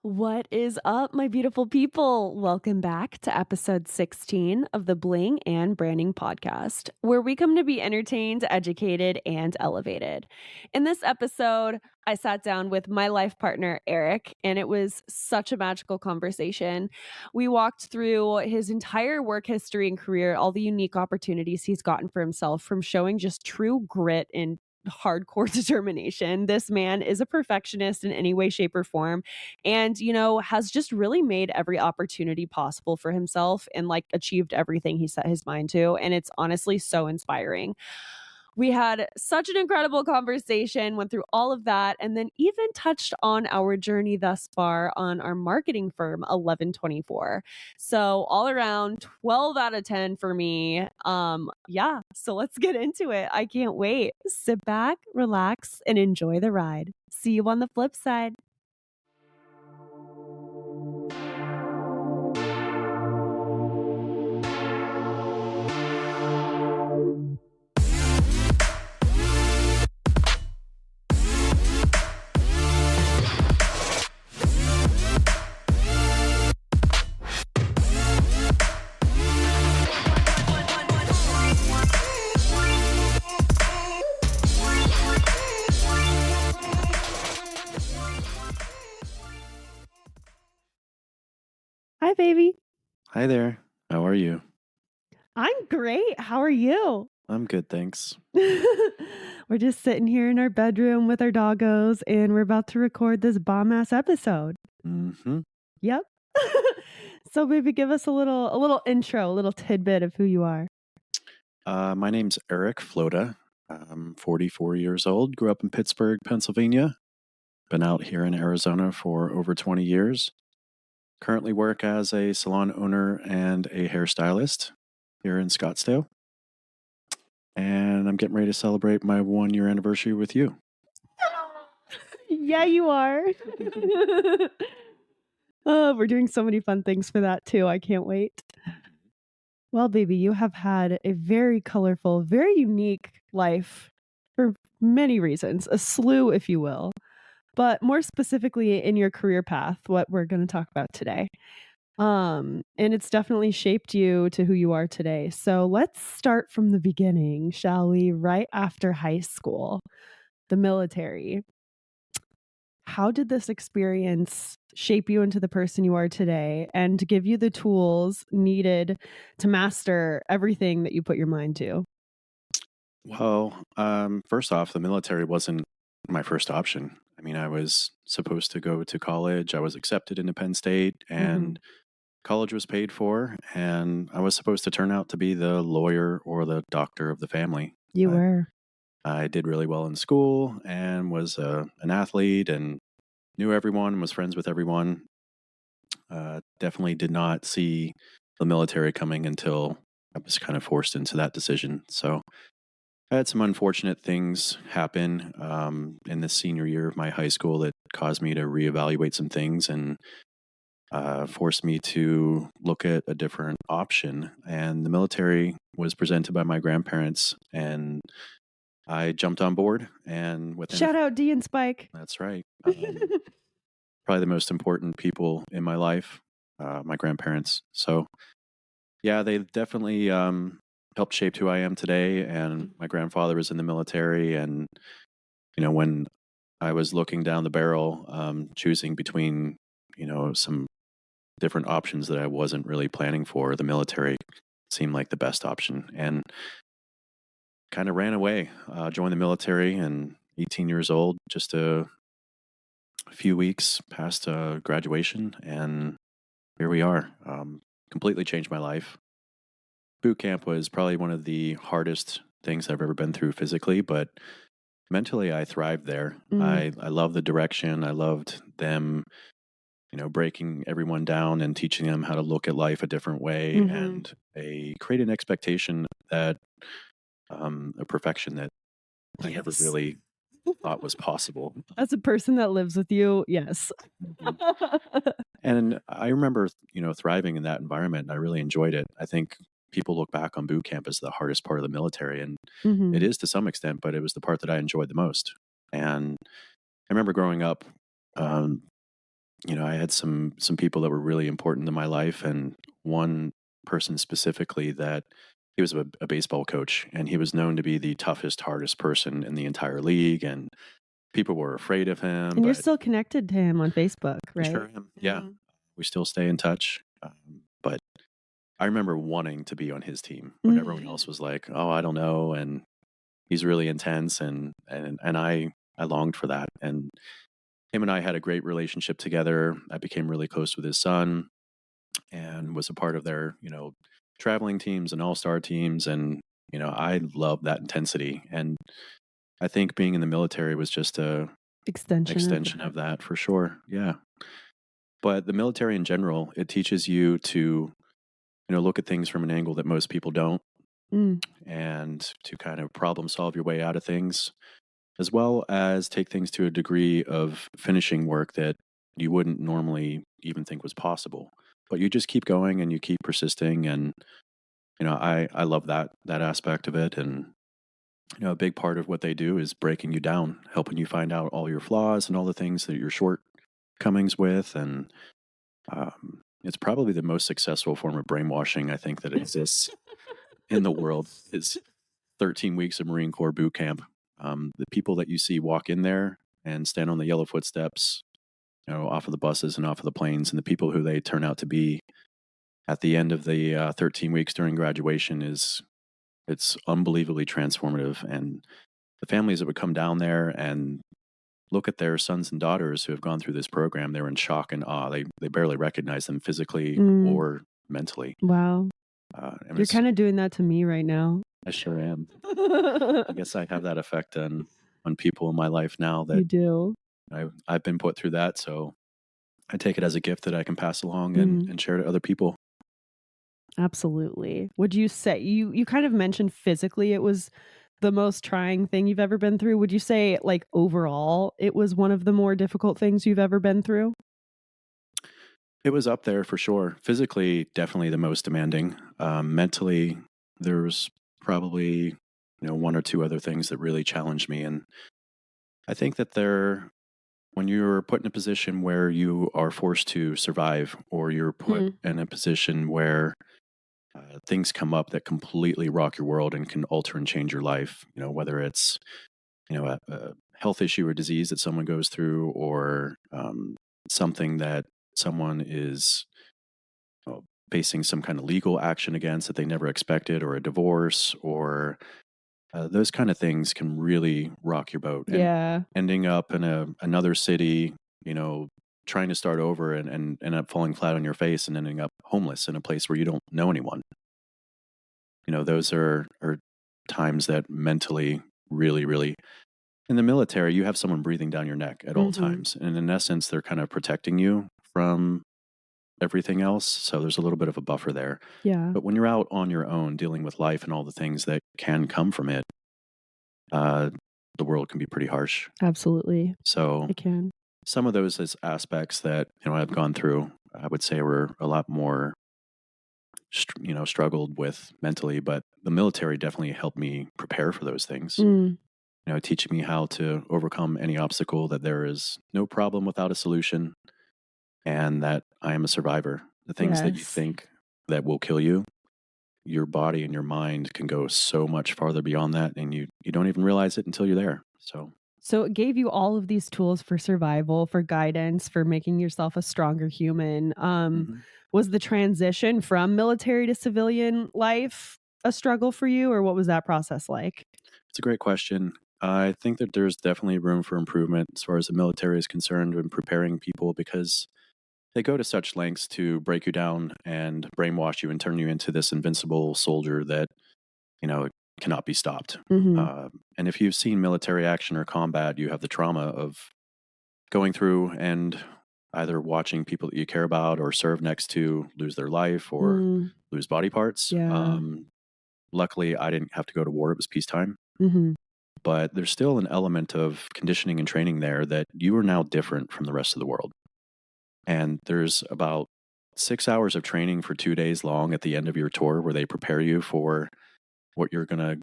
What is up, my beautiful people? Welcome back to episode 16 of the Bling and Branding Podcast, where we come to be entertained, educated, and elevated. In this episode, I sat down with my life partner, Eric, and it was such a magical conversation. We walked through his entire work history and career, all the unique opportunities he's gotten for himself from showing just true grit and hardcore determination. This man is a perfectionist in any way, shape, or form and has just really made every opportunity possible for himself and like achieved everything he set his mind to, and it's honestly so inspiring. We had such an incredible conversation, went through all of that, and then even touched on our journey thus far on our marketing firm 1124. So all around 12 out of 10 for me. Yeah, so let's get into it. I can't wait. Sit back, relax, and enjoy the ride. See you on the flip side. Hi, baby. Hi there. How are you? I'm great. How are you? I'm good, thanks. We're just sitting here in our bedroom with our doggos, and we're about to record this bomb ass episode. Mm-hmm. Yep. So, baby, give us a little intro, a little tidbit of who you are. My name's Eric Flotta. I'm 44 years old. Grew up in Pittsburgh, Pennsylvania. Been out here in Arizona for over 20 years. Currently work as a salon owner and a hairstylist here in Scottsdale. And I'm getting ready to celebrate my 1 year anniversary with you. Yeah, you are. Oh, we're doing so many fun things for that too. I can't wait. Well, baby, you have had a very colorful, very unique life for many reasons, a slew, if you will, but more specifically in your career path, what we're going to talk about today. And it's definitely shaped you to who you are today. So let's start from the beginning, shall we? Right after high school, the military. How did this experience shape you into the person you are today and to give you the tools needed to master everything that you put your mind to? Well, first off, the military wasn't my first option. I mean, I was supposed to go to college. I was accepted into Penn State, and college was paid for, and I was supposed to turn out to be the lawyer or the doctor of the family. You I, were. I did really well in school and was an athlete and knew everyone and was friends with everyone. Definitely did not see the military coming until I was kind of forced into that decision. So I had some unfortunate things happen in the senior year of my high school that caused me to reevaluate some things and forced me to look at a different option. And the military was presented by my grandparents, and I jumped on board. And Shout out D and Spike. that's right, probably the most important people in my life, my grandparents. So yeah, they definitely helped shape who I am today. And my grandfather was in the military, and when I was looking down the barrel, choosing between some different options that I wasn't really planning for, the military seemed like the best option, and kind of ran away. Joined the military, and 18 years old, just a few weeks past graduation, and here we are. Completely changed my life. Boot camp was probably one of the hardest things I've ever been through physically, but mentally I thrived there. I loved the direction. I loved them breaking everyone down and teaching them how to look at life a different way, and create an expectation that a perfection that I never Yes. really thought was possible. As a person that lives with you, yes. And I remember, thriving in that environment, and I really enjoyed it. I think people look back on boot camp as the hardest part of the military, and it is to some extent, but it was the part that I enjoyed the most. And I remember growing up, um, I had some people that were really important in my life, and one person specifically that he was a baseball coach, and he was known to be the toughest, hardest person in the entire league, and people were afraid of him. And you're But still connected to him on Facebook, I right? sure am. Yeah, Yeah. we still stay in touch. But I remember wanting to be on his team when everyone Mhm. else was like, "Oh, I don't know," and he's really intense, and I longed for that. And him and I had a great relationship together. I became really close with his son and was a part of their, traveling teams and all-star teams, and I love that intensity. And I think being in the military was just a Extension of extension that. of that for sure. Yeah. But the military in general, it teaches you to, look at things from an angle that most people don't, Mm, and to kind of problem solve your way out of things, as well as take things to a degree of finishing work that you wouldn't normally even think was possible. But you just keep going and you keep persisting, and I love that aspect of it. And a big part of what they do is breaking you down, helping you find out all your flaws and all the things that your shortcomings with. And it's probably the most successful form of brainwashing I think that exists in the world is 13 weeks of Marine Corps boot camp. The people that you see walk in there and stand on the yellow footsteps, off of the buses and off of the planes, and the people who they turn out to be at the end of the 13 weeks during graduation is it's unbelievably transformative. And the families that would come down there and look at their sons and daughters who have gone through this program, they're in shock and awe. They barely recognize them physically mm, or mentally. wow. And You're it's kinda doing that to me right now. I sure am. I guess I have that effect on people in my life now that You do. I've been put through that. So I take it as a gift that I can pass along and, Mm, and share to other people. absolutely. Would you say you kind of mentioned physically it was the most trying thing you've ever been through. Would you say, like, overall, it was one of the more difficult things you've ever been through? It was up there for sure. Physically, definitely the most demanding. Mentally, there was probably one or two other things that really challenged me. And I think that when you're put in a position where you are forced to survive, or you're put Mm, in a position where things come up that completely rock your world and can alter and change your life, whether it's a health issue or disease that someone goes through, or something that someone is facing some kind of legal action against that they never expected, or a divorce, or those kind of things can really rock your boat. And yeah. ending up in another city, you know, trying to start over and end up falling flat on your face and ending up homeless in a place where you don't know anyone. Those are times that mentally really, really, in the military, you have someone breathing down your neck at all Mhm. times. And in essence, they're kind of protecting you from everything else. So there's a little bit of a buffer there. Yeah, But when you're out on your own dealing with life and all the things that can come from it, uh, the world can be pretty harsh. absolutely. So It can. some of those as aspects that I've gone through, I would say were a lot more struggled with mentally. But the military definitely helped me prepare for those things. Mm, Teaching me how to overcome any obstacle, that there is no problem without a solution, and that I am a survivor. The things that you yes. think that will kill you, your body and your mind can go so much farther beyond that, and you don't even realize it until you're there. So So it gave you all of these tools for survival, for guidance, for making yourself a stronger human. mhm. Was the transition from military to civilian life a struggle for you, or what was that process like? It's a great question. I think that there's definitely room for improvement as far as the military is concerned in preparing people, because they go to such lengths to break you down and brainwash you and turn you into this invincible soldier that you know cannot be stopped. Mhm. And if you've seen military action or combat, you have the trauma of going through and either watching people that you care about or serve next to lose their life or Mm, lose body parts. yeah. Luckily, I didn't have to go to war. It was peacetime. Mhm. But there's still an element of conditioning and training there that you are now different from the rest of the world. And there's about 6 hours of training for 2 days long at the end of your tour where they prepare you for what you're going to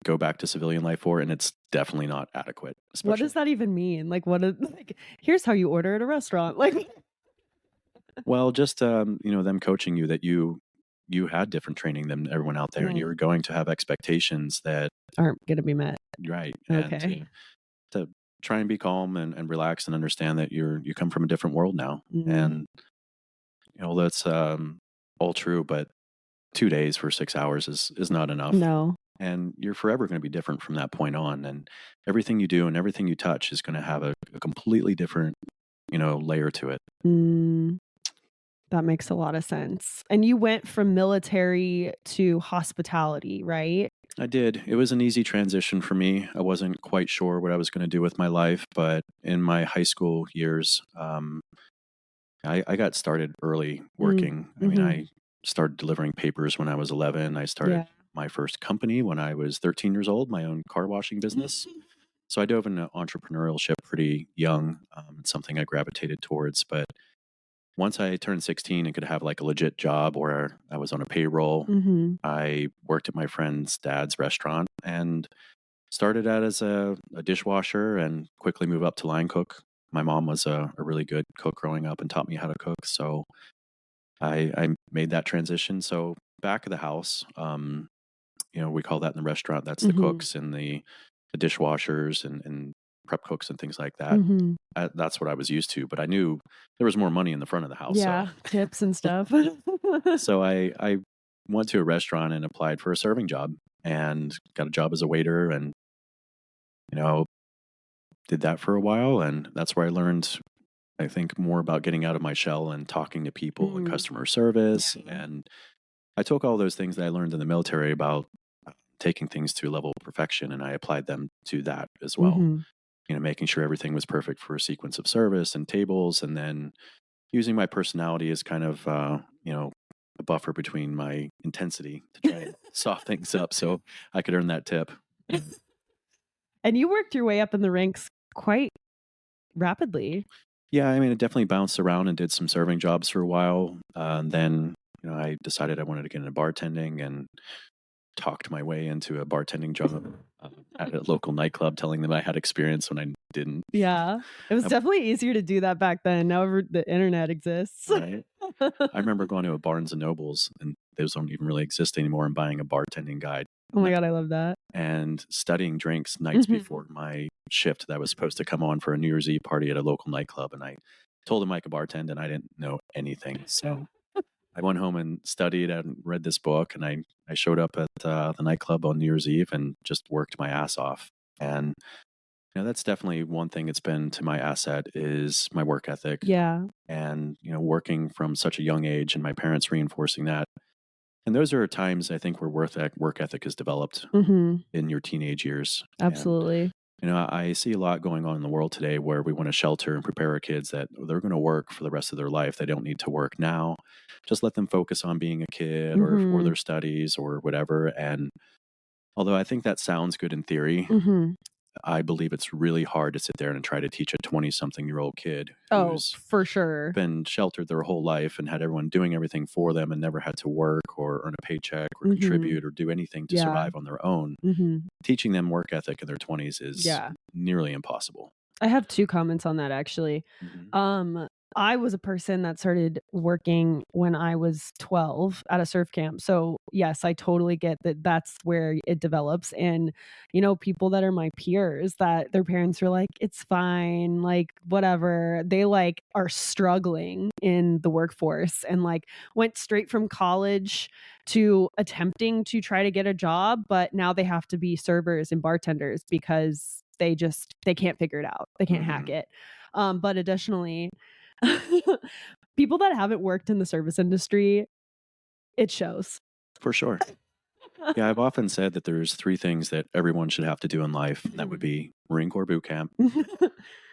go back to civilian life for. And it's definitely not adequate, What does especially. that even mean? Like, what is like, here's how you order at a restaurant. Like Well, just them coaching you that you had different training than everyone out there, and Mm. you're going to have expectations that Aren't gonna be met. right, and Okay. to try and be calm and relax and understand that you come from a different world now, Mm. and that's all true, but 2 days for 6 hours is not enough, No. and you're forever going to be different from that point on, and everything you do and everything you touch is going to have a completely different layer to it. Mm. That makes a lot of sense. And you went from military to hospitality, right? I did. It was an easy transition for me. I wasn't quite sure what I was going to do with my life, but in my high school years, I got started early Mm. working. I mean, Mhm. I started delivering papers when I was 11. I started Yeah. my first company when I was 13 years old, my own car washing business. So I dove into entrepreneurship pretty young. It's something I gravitated towards. But once I turned 16 and could have like a legit job where I was on a payroll, Mhm. I worked at my friend's dad's restaurant and started out as a dishwasher and quickly moved up to line cook. My mom was a really good cook growing up and taught me how to cook. So I made that transition. So back of the house, we call that in the restaurant. That's the Mhm. cooks and the dishwashers and prep cooks and things like that. Mhm. That's what I was used to. But I knew there was more money in the front of the house. So Yeah, tips and stuff. so I went to a restaurant and applied for a serving job and got a job as a waiter and you know did that for a while, and that's where I learned, I think, more about getting out of my shell and talking to people and Mm. customer service. Yeah. And I took all those things that I learned in the military about taking things to a level of perfection, and I applied them to that as well. Mhm. Making sure everything was perfect for a sequence of service and tables, and then using my personality as kind of, a buffer between my intensity to try and soft things up so I could earn that tip. And you worked your way up in the ranks quite rapidly. Yeah, I mean, it definitely bounced around and did some serving jobs for a while. And then, I decided I wanted to get into bartending and talked my way into a bartending job at a local nightclub, telling them I had experience when I didn't. Yeah. It was I- definitely easier to do that back then. Now the internet exists. right. I remember going to a Barnes and Nobles, and those don't even really exist anymore, and buying a bartending guide Oh my god, I love that. and studying drinks nights Mhm. before my shift that was supposed to come on for a New Year's Eve party at a local nightclub. And I told him I could bartend, and I didn't know anything. So I went home and studied and read this book, and I showed up at the nightclub on New Year's Eve and just worked my ass off. And that's definitely one thing it's been to my asset is my work ethic, Yeah. and working from such a young age, and my parents reinforcing that. And those are times I think where work ethic is developed Mhm. in your teenage years. And Absolutely. I see a lot going on in the world today where we want to shelter and prepare our kids that they're going to work for the rest of their life. They don't need to work now. Just let them focus on being a kid or Mhm. their studies or whatever. And although I think that sounds good in theory, Mhm. I believe it's really hard to sit there and try to teach a 20-something-year-old kid Oh, who's for sure. been sheltered their whole life and had everyone doing everything for them and never had to work or earn a paycheck or Mhm. contribute or do anything to Yeah. survive on their own. Mhm. Teaching them work ethic in their 20s is Yeah. nearly impossible. I have 2 comments on that actually. Mhm. Um, I was a person that started working when I was 12 at a surf camp. So, yes, I totally get that that's where it develops. And, people that are my peers that their parents are like, "It's fine, like, whatever." They, like, are struggling in the workforce and, like, went straight from college to attempting to try to get a job, but now they have to be servers and bartenders because they can't figure it out. They can't hack Mhm. it. But additionally, people that haven't worked in the service industry, it shows. For sure. Yeah, I've often said that there's 3 things that everyone should have to do in life, and that would Mhm. be Marine Corps boot camp,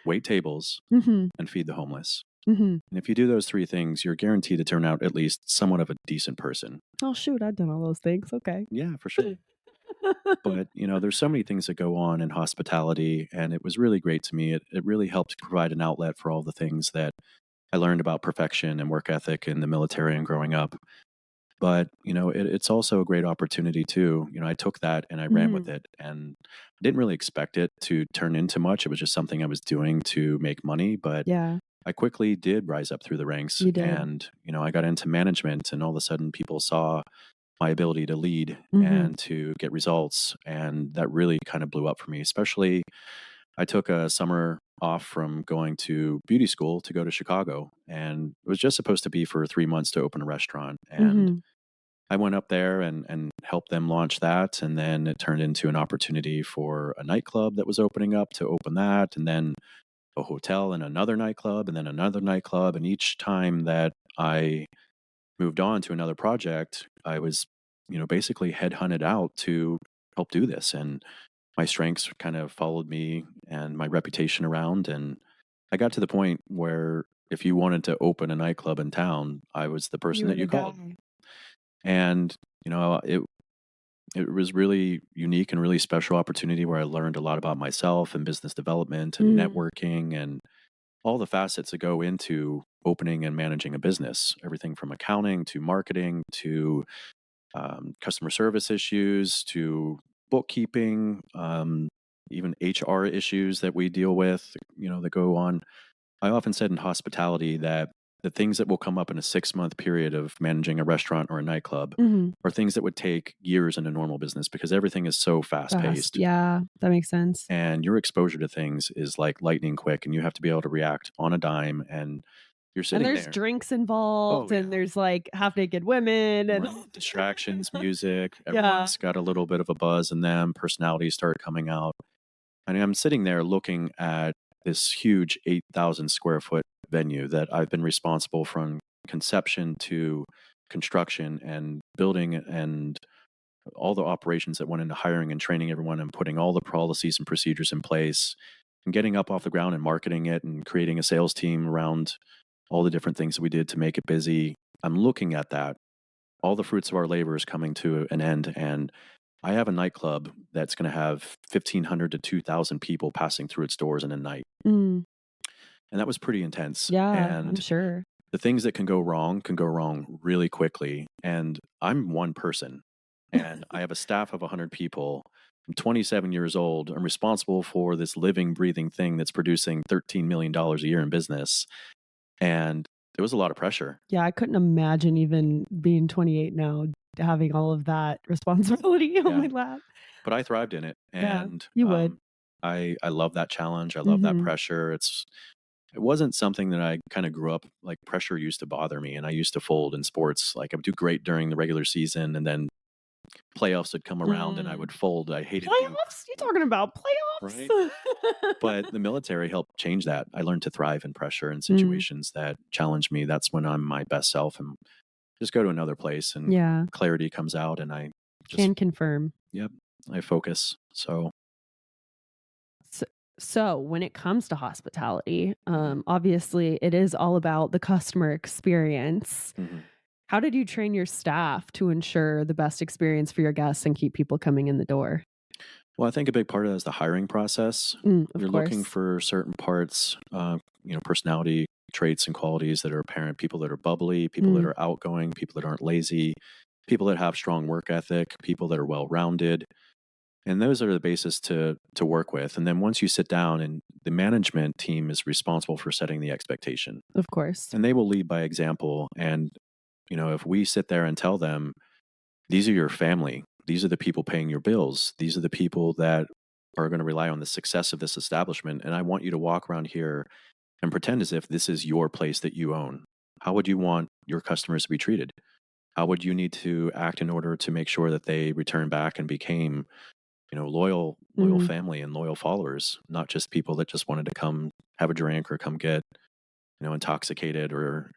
wait tables, Mhm. and feed the homeless. Mhm. And if you do those 3 things, you're guaranteed to turn out at least somewhat of a decent person. Oh, shoot, I've done all those things, okay. Yeah, for sure. But, there's so many things that go on in hospitality, and it was really great to me. It really helped provide an outlet for all the things that I learned about perfection and work ethic in the military and growing up. But, it's also a great opportunity too. I took that and I ran with Mhm. it, and I didn't really expect it to turn into much. It was just something I was doing to make money, but Yeah. I quickly did rise up through the ranks, You did. and, I got into management, and all of a sudden people saw my ability to lead Mhm. and to get results. And that really kind of blew up for me, especially I took a summer off from going to beauty school to go to Chicago. And it was just supposed to be for 3 months to open a restaurant. And Mhm. I went up there and helped them launch that. And then it turned into an opportunity for a nightclub that was opening up to open that. And then a hotel and another nightclub and then another nightclub. And each time that I moved on to another project, I was, basically headhunted out to help do this. And my strengths kind of followed me and my reputation around. And I got to the point where if you wanted to open a nightclub in town, I was the You person were that the you called. guy. And, it was really unique and really special opportunity where I learned a lot about myself and business development and Mm. networking and all the facets that go into opening and managing a business, everything from accounting to marketing to customer service issues to bookkeeping, even HR issues that we deal with, that go on. I often said in hospitality that the things that will come up in a 6-month period of managing a restaurant or a nightclub Mhm. are things that would take years in a normal business because everything is so fast Fast. paced. Yeah, that makes sense. And your exposure to things is like lightning quick, and you have to be able to react on a dime. And you're And sitting there's there. drinks Oh, involved, yeah. and there's, like, half-naked women and Right. Distractions, music, Yeah. everyone's got a little bit of a buzz in them, personalities start coming out. And I'm sitting there looking at this huge 8,000 square foot venue that I've been responsible from conception to construction and building and all the operations that went into hiring and training everyone and putting all the policies and procedures in place and getting up off the ground and marketing it and creating a sales team around all the different things that we did to make it busy. I'm looking at that. All the fruits of our labor is coming to an end. And I have a nightclub that's going to have 1,500 to 2,000 people passing through its doors in a night. Mm. And that was pretty intense. Yeah, I'm And sure. the things that can go wrong really quickly. And I'm one person and I have a staff of 100 people. I'm 27 years old. I'm responsible for this living, breathing thing that's producing $13 million dollars a year in business. And there was a lot of pressure. Yeah, I couldn't imagine even being 28 now, having all of that responsibility on Yeah. my lap. But I thrived in it. Yeah, And you would. I love that challenge. I love that Mhm. pressure. It wasn't something that I kind of grew up like pressure used to bother me. And I used to fold in sports. Like I would do great during the regular season and then playoffs would come around and I Mm. would fold. I hated being Playoffs? You talking about right. playoffs? But the military helped change that. I learned to thrive in pressure and Mm, situations that challenge me. That's when I'm my best self and just go to another place and yeah, clarity comes out and I just, can confirm. yep, I focus. So, So, so when it comes to hospitality, mhm, obviously it is all about the customer experience. mhm. How did you train your staff to ensure the best experience for your guests and keep people coming in the door? Well, I think a big part of that is the hiring process. Of You're looking course. for certain parts, personality traits and qualities that are apparent, people that are bubbly, people that Mm, are outgoing, people that aren't lazy, people that have strong work ethic, people that are well rounded. And those are the basis to work with. And then once you sit down and the management team is responsible for setting the expectation of course. and they will lead by example. And, if we sit there and tell them, these are your family, these are the people paying your bills, these are the people that are going to rely on the success of this establishment. And I want you to walk around here and pretend as if this is your place that you own. How would you want your customers to be treated? How would you need to act in order to make sure that they return back and became loyal Mm, family and loyal followers, not just people that just wanted to come have a drink or come get, intoxicated or,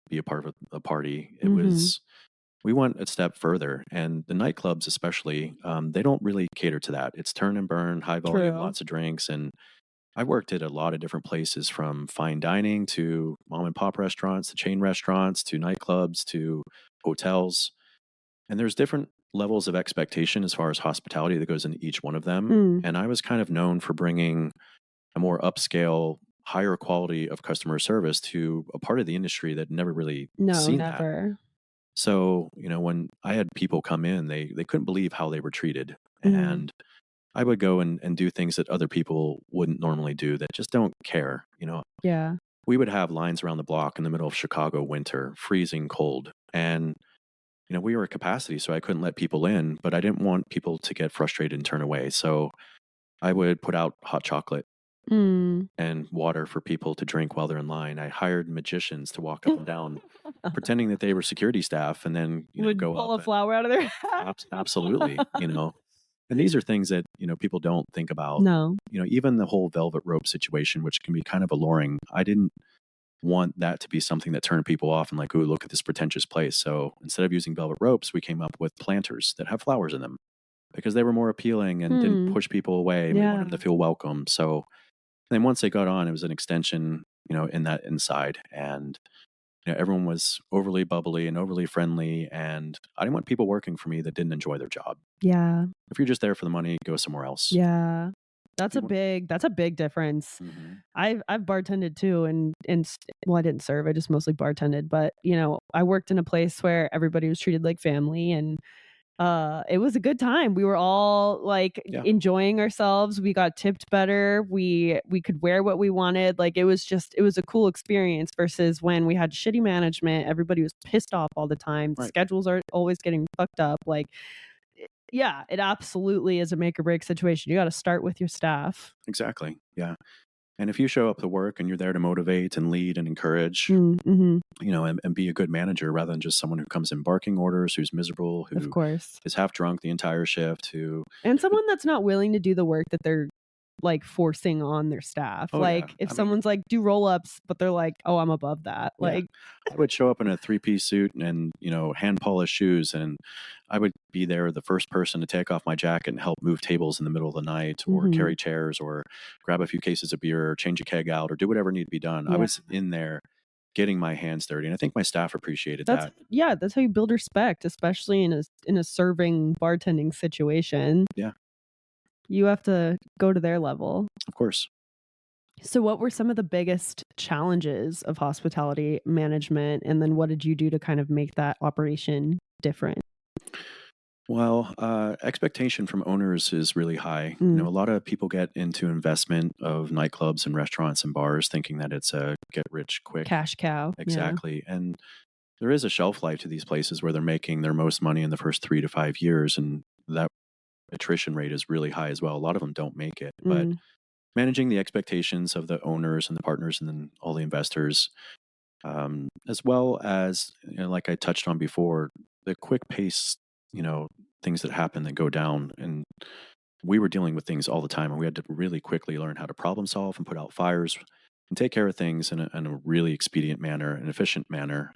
be a part of a party. It mhm. was, we went a step further. And the nightclubs, especially, they don't really cater to that. It's turn and burn, high volume, True. lots of drinks. And I worked at a lot of different places from fine dining to mom and pop restaurants to chain restaurants to nightclubs to hotels. And there's different levels of expectation as far as hospitality that goes into each one of them. Mm. And I was kind of known for bringing a more upscale, higher quality of customer service to a part of the industry that never really No, seen that. never. So, when I had people come in, they couldn't believe how they were treated. Mm, And I would go and do things that other people wouldn't normally do that just don't care. yeah. we would have lines around the block in the middle of Chicago winter, freezing cold. And, we were at capacity, so I couldn't let people in, but I didn't want people to get frustrated and turn away. So I would put out hot chocolate Mm. and water for people to drink while they're in line. I hired magicians to walk up and down, pretending that they were security staff, and then, Would go pull up a and flower out of their hat. absolutely, And these are things that, people don't think about. No. Even the whole velvet rope situation, which can be kind of alluring. I didn't want that to be something that turned people off and like, ooh, look at this pretentious place. So instead of using velvet ropes, we came up with planters that have flowers in them because they were more appealing and didn't push people away. We wanted them to feel welcome. So then once they got on, it was an extension, in that inside. And everyone was overly bubbly and overly friendly. And I didn't want people working for me that didn't enjoy their job. Yeah. If you're just there for the money, go somewhere else. Yeah. That's You a want- big difference. Mhm. I've bartended too, and well, I didn't serve. I just mostly bartended, but I worked in a place where everybody was treated like family, and it was a good time. We were all like Yeah. enjoying ourselves. We got tipped better. We could wear what we wanted. Like it was a cool experience versus when we had shitty management. Everybody was pissed off all the time. Right. Schedules are always getting fucked up. Like yeah, it absolutely is a make or break situation. You got to start with your staff. Exactly. Yeah. And if you show up to work and you're there to motivate and lead and encourage, Mm-hmm. and be a good manager rather than just someone who comes in barking orders, who's miserable, Of who course. is half drunk the entire shift, And someone that's not willing to do the work that they're like forcing on their staff. oh yeah, Like if I mean, someone's like do roll-ups, but they're like, "Oh, I'm above that." yeah, Like I would show up in a 3-piece suit and, hand polished shoes, and I would be there the first person to take off my jacket and help move tables in the middle of the night or Mhm. carry chairs or grab a few cases of beer or change a keg out or do whatever needed to be done. I Yeah. was in there getting my hands dirty, and I think my staff appreciated That's that. yeah, that's how you build respect, especially in a serving bartending situation. Yeah, You have to go to their level. of course. So what were some of the biggest challenges of hospitality management, and then what did you do to kind of make that operation different? Well, expectation from owners is really high. Mm. A lot of people get into investment of nightclubs and restaurants and bars thinking that it's a get rich quick. Cash cow. Yeah. Exactly. And there is a shelf life to these places where they're making their most money in the first 3 to 5 years. And that attrition rate is really high as well. A lot of them don't make it. But Mm. managing the expectations of the owners and the partners and then all the investors, as well as, like I touched on before, the quick pace, things that happen that go down. And we were dealing with things all the time, and we had to really quickly learn how to problem solve and put out fires and take care of things in a really expedient manner, an efficient manner.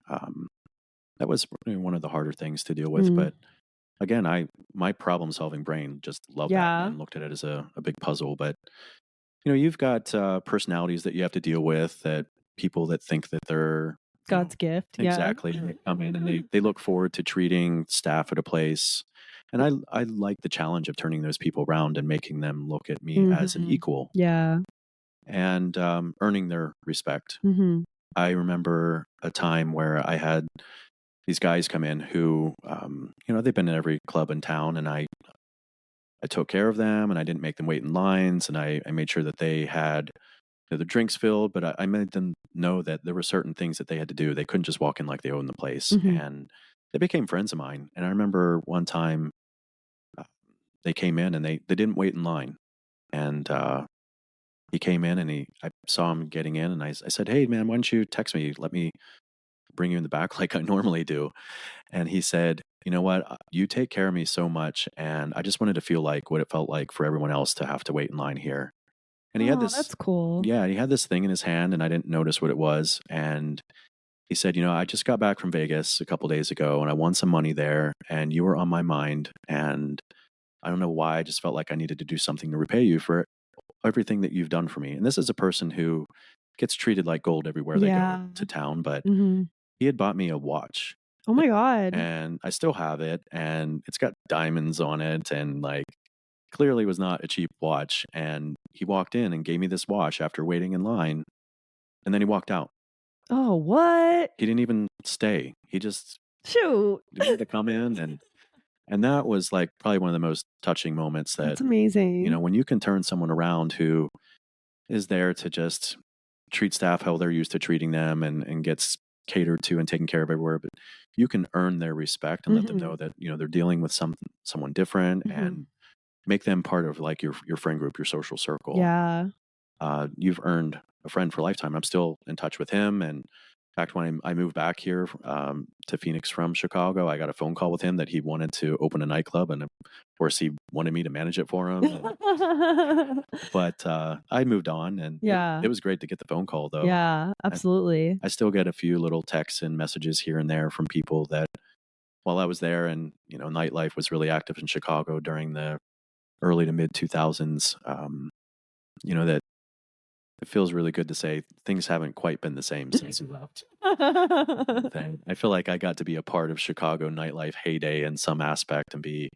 That was one of the harder things to deal with. Mm. But again, my problem solving brain just loved that Yeah. and looked at it as a big puzzle. But you've got personalities that you have to deal with, that people that think that they're God's gift. Yeah. exactly. They come in and they look forward to treating staff at a place. And I like the challenge of turning those people around and making them look at me as an Mhm. equal Yeah. and earning their respect. Mhm. I remember a time where I had these guys come in who, they've been in every club in town, and I took care of them, and I didn't make them wait in lines, and I made sure that they had the drinks filled, but I made them know that there were certain things that they had to do. They couldn't just walk in like they owned the place. Mhm. And they became friends of mine. And I remember one time uh, they came in and they didn't wait in line. And he came in and I saw him getting in, and I said, "Hey man, why don't you text me? Let me bring you in the back like I normally do." And he said, "You know what? You take care of me so much. And I just wanted to feel like what it felt like for everyone else to have to wait in line here." And he had Oh, this, that's cool. yeah, he had this thing in his hand, and I didn't notice what it was. And he said, "I just got back from Vegas a couple days ago, and I won some money there, and you were on my mind. And I don't know why, I just felt like I needed to do something to repay you for everything that you've done for me." And this is a person who gets treated like gold everywhere they Yeah. go to town, but Mhm. he had bought me a watch, Oh my god. and I still have it, and it's got diamonds on it, and like clearly was not a cheap watch. And he walked in and gave me this watch after waiting in line, and then he walked out. Oh, what? He didn't even stay. He just Shoot. needed to come in, and that was like probably one of the most touching moments that, That's amazing. when you can turn someone around who is there to just treat staff how they're used to treating them and gets catered to and taken care of everywhere. But you can earn their respect and let them know that, they're dealing with someone different, and make them part of like your friend group, your social circle. Yeah. You've earned a friend for a lifetime. I'm still in touch with him. And in fact, when I moved back here to Phoenix from Chicago, I got a phone call with him that he wanted to open a nightclub, and of course he wanted me to manage it for him. But I moved on, and Yeah. it was great to get the phone call, though. Yeah, absolutely. I still get a few little texts and messages here and there from people that, while I was there, and nightlife was really active in Chicago during the early to mid 2000s, that it feels really good to say things haven't quite been the same since you left. I feel like I got to be a part of Chicago nightlife heyday in some aspect, and be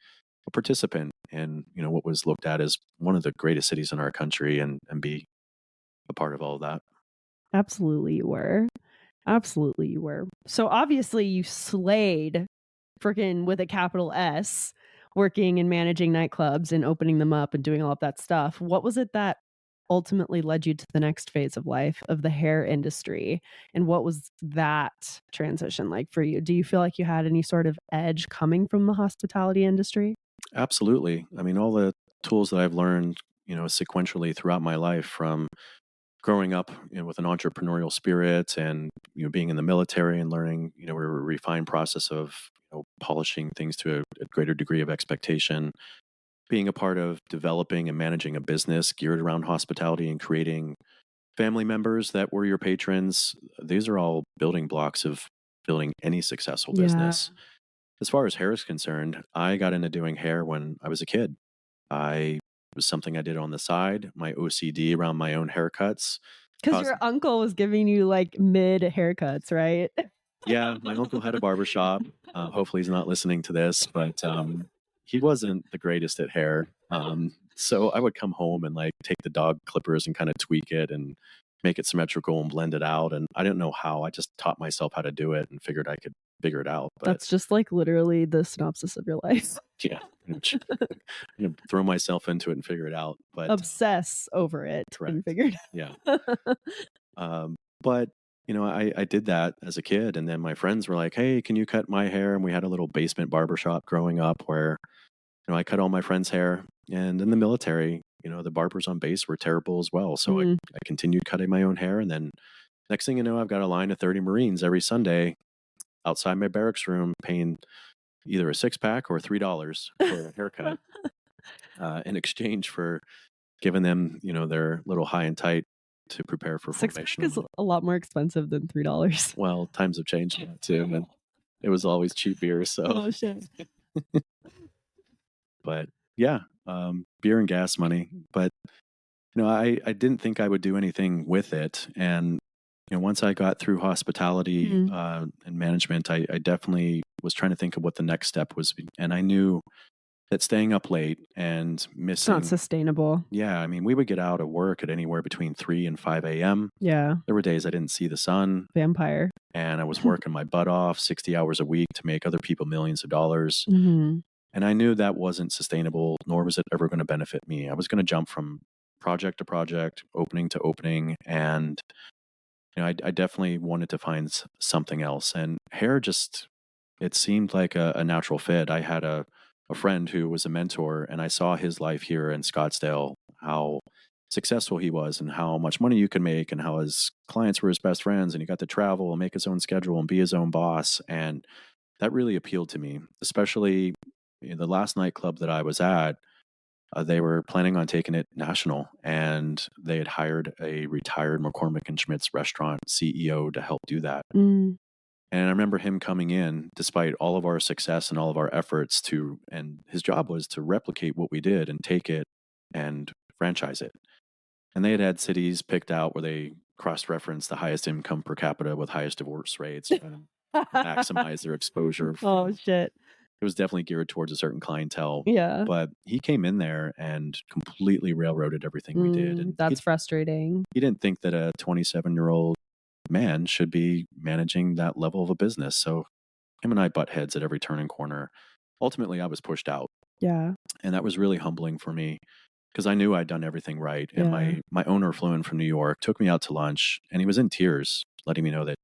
a participant in what was looked at as one of the greatest cities in our country, and be a part of all of that. Absolutely you were. Absolutely you were. So obviously you slayed freaking with a capital S, working and managing nightclubs and opening them up and doing all of that stuff. What was it that ultimately led you to the next phase of life of the hair industry? And what was that transition like for you? Do you feel like you had any sort of edge coming from the hospitality industry? Absolutely. I mean, all the tools that I've learned, sequentially throughout my life, from growing up, with an entrepreneurial spirit, and being in the military and learning, a refined process of polishing things to a greater degree of expectation, being a part of developing and managing a business geared around hospitality and creating family members that were your patrons. These are all building blocks of building any successful Yeah. business. As far as hair is concerned, I got into doing hair when I was a kid. It was something I did on the side. My OCD around my own haircuts Because caused. your uncle was giving you like mid haircuts, right? Yeah, my uncle had a barbershop. Hopefully, he's not listening to this, but he wasn't the greatest at hair. So I would come home and like take the dog clippers and kind of tweak it and make it symmetrical and blend it out. And I didn't know how. I just taught myself how to do it and figured I could figure it out. But That's just like literally the synopsis of your life. yeah, I'm gonna throw myself into it and figure it out. But Obsess over it correct. and figured Yeah. But I did that as a kid, and then my friends were like, "Hey, can you cut my hair?" And we had a little basement barber shop growing up where I cut all my friends' hair. And in the military, the barbers on base were terrible as well. So I continued cutting my own hair, and then next thing you know, I've got a line of 30 Marines every Sunday outside my barracks room, paying either a 6-pack or $3 for a haircut, in exchange for giving them, their little high and tight to prepare for 6-pack formation. is a lot more expensive than $3. Well, times have changed a lot too, and it was always cheap beer. So, Oh shit. but yeah, beer and gas money. But I didn't think I would do anything with it, and once I got through hospitality and management, I definitely was trying to think of what the next step was, and I knew that staying up late and It's missing. not sustainable. Yeah, I mean, we would get out of work at anywhere between 3 and 5 a.m. Yeah. There were days I didn't see the sun, Vampire. and I was working my butt off 60 hours a week to make other people millions of dollars. Mm-hmm. And I knew that wasn't sustainable, nor was it ever going to benefit me. I was going to jump from project to project, opening to opening. And I definitely wanted to find something else. And hair just, it seemed like a natural fit. I had a friend who was a mentor, and I saw his life here in Scottsdale, how successful he was and how much money you could make, and how his clients were his best friends, and he got to travel and make his own schedule and be his own boss. And that really appealed to me, especially the last nightclub that I was at. They were planning on taking it national, and they had hired a retired McCormick and Schmidt's restaurant CEO to help do that. Mm. And I remember him coming in despite all of our success and all of our efforts and his job was to replicate what we did and take it and franchise it. And they had cities picked out where they cross-referenced the highest income per capita with highest divorce rates, trying to maximize their exposure. Oh shit. It was definitely geared towards a certain clientele. Yeah. But he came in there and completely railroaded everything we did. And That's frustrating. he didn't think that a 27-year-old man should be managing that level of a business. So him and I butt heads at every turn and corner. Ultimately, I was pushed out. Yeah. And that was really humbling for me. because I knew I'd done everything right. And Yeah. my owner flew in from New York, took me out to lunch, and he was in tears, letting me know that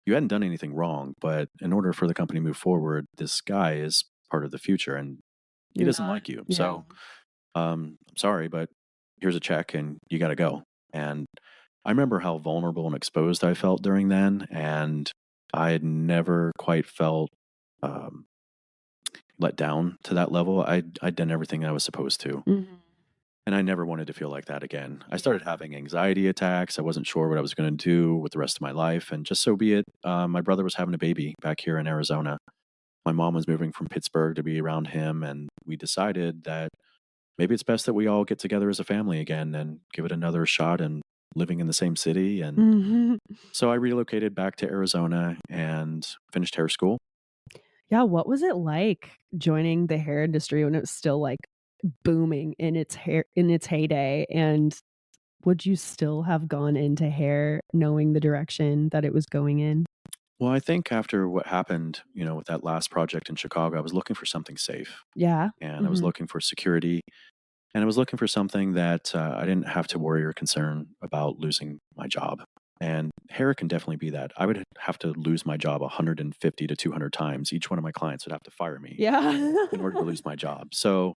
you hadn't done anything wrong, but in order for the company to move forward, this guy is part of the future, and he You're doesn't not. like you. Yeah. So I'm sorry, but here's a check, and you got to go. And I remember how vulnerable and exposed I felt during then, and I had never quite felt um, let down to that level. I'd done everything I was supposed to, Mhm. and I never wanted to feel like that again. I started having anxiety attacks. I wasn't sure what I was going to do with the rest of my life, and just so be it. My brother was having a baby back here in Arizona. My mom was moving from Pittsburgh to be around him, and we decided that maybe it's best that we all get together as a family again and give it another shot and living in the same city. And Mhm. so I relocated back to Arizona and finished hair school. Yeah, what was it like joining the hair industry when it was still, like, booming in its heyday, and would you still have gone into hair knowing the direction that it was going in? Well, I think after what happened, with that last project in Chicago, I was looking for something safe, Yeah. and I was Mhm. looking for security, and I was looking for something that I didn't have to worry or concern about losing my job. And hair can definitely be that. I would have to lose my job 150 to 200 times. Each one of my clients would have to fire me Yeah. in order to lose my job. So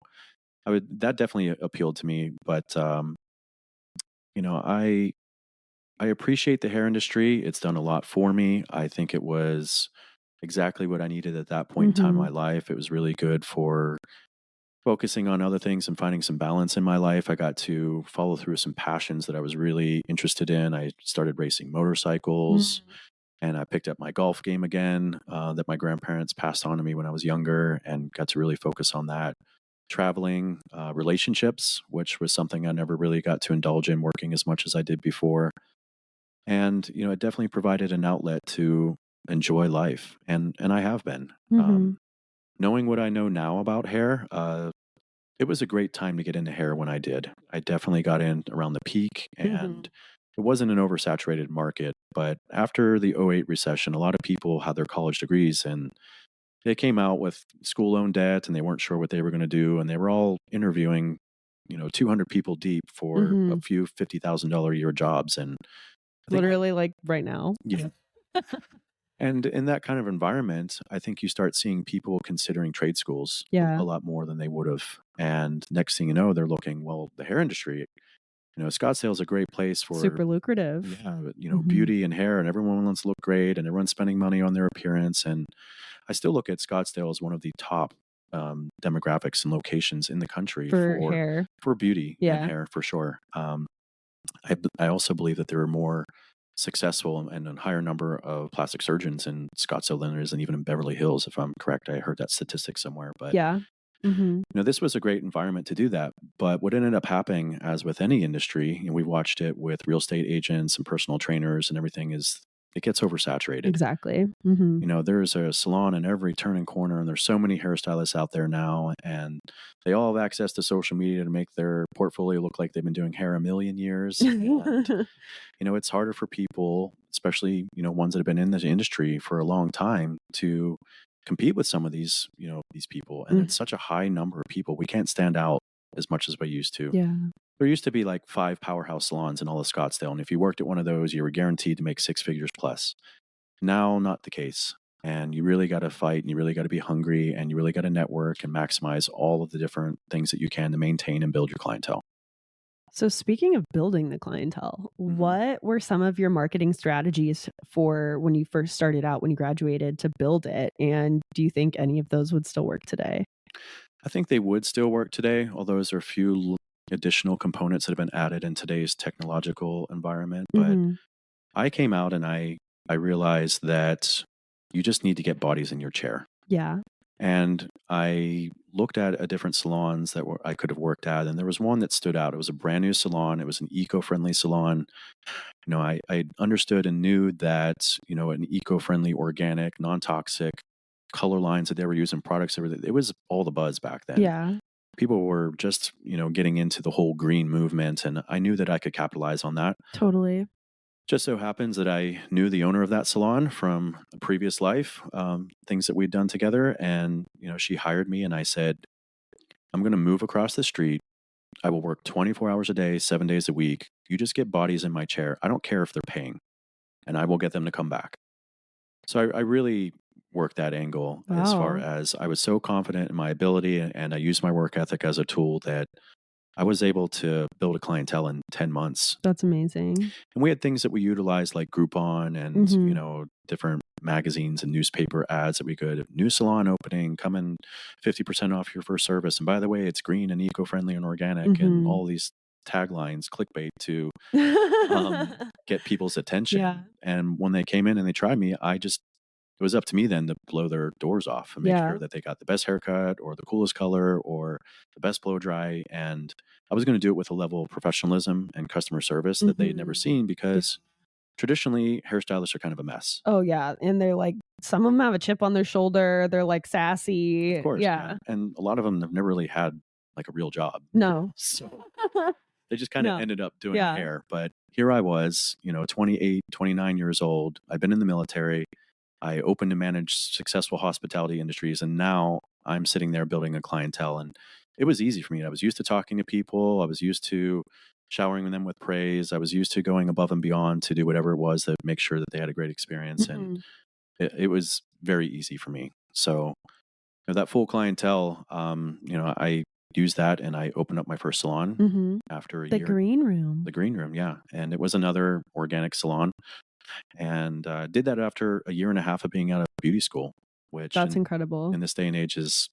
that definitely appealed to me. But you know, I appreciate the hair industry. It's done a lot for me. I think it was exactly what I needed at that point in time in my Mhm. life. It was really good for focusing on other things and finding some balance in my life. I got to follow through some passions that I was really interested in. I started racing motorcycles, Mm. and I picked up my golf game again, that my grandparents passed on to me when I was younger, and got to really focus on that. Traveling, relationships, which was something I never really got to indulge in working as much as I did before. And it definitely provided an outlet to enjoy life, and I have been. Mhm. Knowing what I know now about hair, it was a great time to get into hair when I did. I definitely got in around the peak, and Mhm. it wasn't an oversaturated market. But after the '08 recession, a lot of people had their college degrees, and they came out with school loan debt, and they weren't sure what they were going to do. And they were all interviewing, 200 people deep for a Mhm. few $50,000 a year jobs. And I think, Literally, like, right now. yeah. And in that kind of environment, I think you start seeing people considering trade schools a Yeah. lot more than they would have. And next thing you know, they're looking, well, the hair industry, Scottsdale is a great place for, Super lucrative. yeah, Mhm. beauty and hair, and everyone wants to look great, and everyone's spending money on their appearance. And I still look at Scottsdale as one of the top demographics and locations in the country For for hair. beauty and Yeah. hair for sure. I also believe that there are more successful and a higher number of plastic surgeons in Scottsdale than there is, and even in Beverly Hills, if I'm correct. I heard that statistic somewhere. But Yeah. Mhm. this was a great environment to do that. But what ended up happening, as with any industry, we've watched it with real estate agents and personal trainers and everything, is it gets oversaturated. Exactly. Mhm. There's a salon in every turning corner, and there's so many hairstylists out there now, and they all have access to social media to make their portfolio look like they've been doing hair a million years. And it's harder for people, especially, ones that have been in the industry for a long time, to compete with some of these people. And it's Mhm. such a high number of people. We can't stand out as much as we used to. Yeah. There used to be like 5 powerhouse salons in all of Scottsdale. And if you worked at one of those, you were guaranteed to make 6 figures plus. Now, not the case. And you really got to fight, and you really got to be hungry, and you really got to network and maximize all of the different things that you can to maintain and build your clientele. So speaking of building the clientele, Mhm. what were some of your marketing strategies for when you first started out, when you graduated, to build it? And do you think any of those would still work today? I think they would still work today, although there's a few additional components that have been added in today's technological environment. But Mhm. I came out, and I realized that you just need to get bodies in your chair. Yeah. And I looked at different salons that I could have worked at, and there was one that stood out. It was a brand new salon. It was an eco-friendly salon. I understood and knew that, an eco-friendly, organic, non-toxic color lines that they were using, products that were, it was all the buzz back then. Yeah. People were just, getting into the whole green movement, and I knew that I could capitalize on that. Totally. Just so happens that I knew the owner of that salon from a previous life, things that we'd done together, and she hired me, and I said, I'm going to move across the street. I will work 24 hours a day, 7 days a week. You just get bodies in my chair. I don't care if they're paying, and I will get them to come back. So I really worked that angle as far Wow. as I was so confident in my ability, and I used my work ethic as a tool that I was able to build a clientele in 10 months. That's amazing. And we had things that we utilized like Groupon and, Mhm. different magazines and newspaper ads that we could, new salon opening, come in 50% off your first service. And by the way, it's green and eco-friendly and organic, and Mhm. all these taglines, clickbait to get people's attention. Yeah. And when they came in and they tried me, it was up to me then to blow their doors off and make Yeah. sure that they got the best haircut or the coolest color or the best blow dry. And I was going to do it with a level of professionalism and customer service that they had never Mhm. seen, Yeah. because traditionally hairstylists are kind of a mess. Oh, yeah, and they're like some of them have a chip on their shoulder, they're, like, Of sassy. course, yeah. Yeah. And a lot of them have never really had like a real job. No. So they just kind of No. ended up doing Yeah. hair. But here I was, 28, 29 years old. I've been in the military. I opened and managed successful hospitality industries, and now I'm sitting there building a clientele. And it was easy for me. I was used to talking to people. I was used to showering them with praise. I was used to going above and beyond to do whatever it was to make sure that they had a great experience. And Mhm. it was very easy for me. So that full clientele, I used that and I opened up my first salon Mhm. after a The year. green room. The green room, yeah, and it was another organic salon, and did that after a year and a half of being out of beauty school, which That's in incredible. this day and age is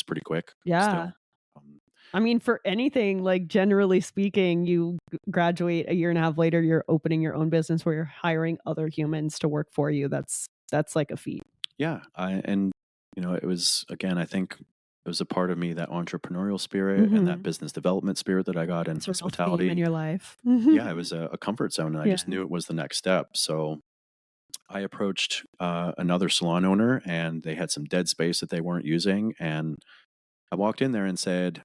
pretty quick Yeah. still. Um, I mean, for anything, like, generally speaking, you graduate a year and a half later, you're opening your own business where you're hiring other humans to work for you. That's like a feat. yeah, and it was, again, I think it was a part of me, that entrepreneurial spirit and that Mhm. business development spirit that I got in It's a real theme in hospitality. your life. Yeah, it was a comfort zone, and I Yeah. just knew it was the next step. So I approached another salon owner, and they had some dead space that they weren't using, and I walked in there and said,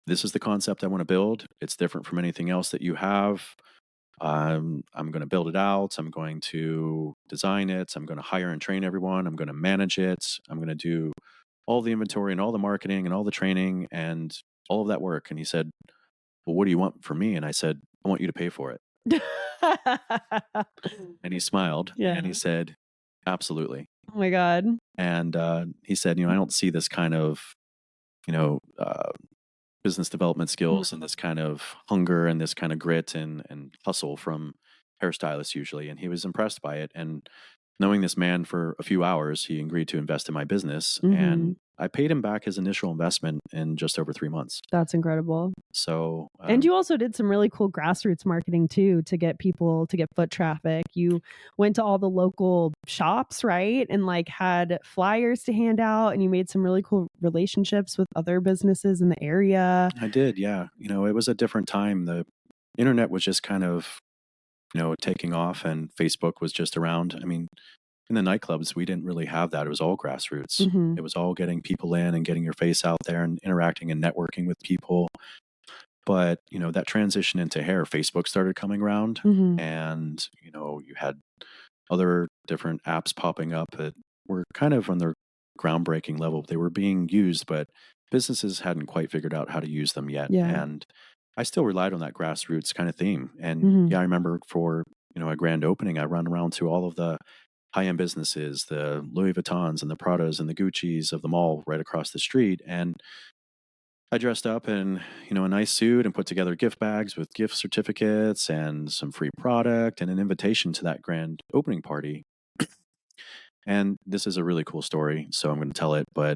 "This is the concept I want to build. It's different from anything else that you have. I'm going to build it out. I'm going to design it. I'm going to hire and train everyone. I'm going to manage it. I'm going to do all the inventory and all the marketing and all the training and all of that work." And he said, "Well, what do you want from me?" And I said, "I want you to pay for it." And he smiled and he Yeah. said, "Absolutely." Oh my god. And he said, "I don't see this kind of, you know, uh, business development skills and Mhm. this kind of hunger and this kind of grit and hustle from hairstylists usually." And he was impressed by it. And knowing this man for a few hours, he agreed to invest in my business. And Mhm. I paid him back his initial investment in just over 3 months. That's incredible. So, And you also did some really cool grassroots marketing too to get people to get foot traffic. You went to all the local shops, right? And like had flyers to hand out and you made some really cool relationships with other businesses in the area. I did, yeah. It was a different time. The internet was just kind of, taking off, and Facebook was just around. I mean, in the nightclubs, we didn't really have that. It was all grassroots. Mhm. It was all getting people in and getting your face out there and interacting and networking with people. But, that transition into hair, Facebook started coming around, Mhm. and, you had other different apps popping up that were kind of on their groundbreaking level. They were being used, but businesses hadn't quite figured out how to use them yet. Yeah. And I still relied on that grassroots kind of theme. And Mhm. yeah, I remember for, a grand opening, I run around to all of the high-end businesses, the Louis Vuittons and the Pradas and the Guccis of the mall right across the street. And I dressed up in, a nice suit and put together gift bags with gift certificates and some free product and an invitation to that grand opening party. And this is a really cool story, so I'm going to tell it. But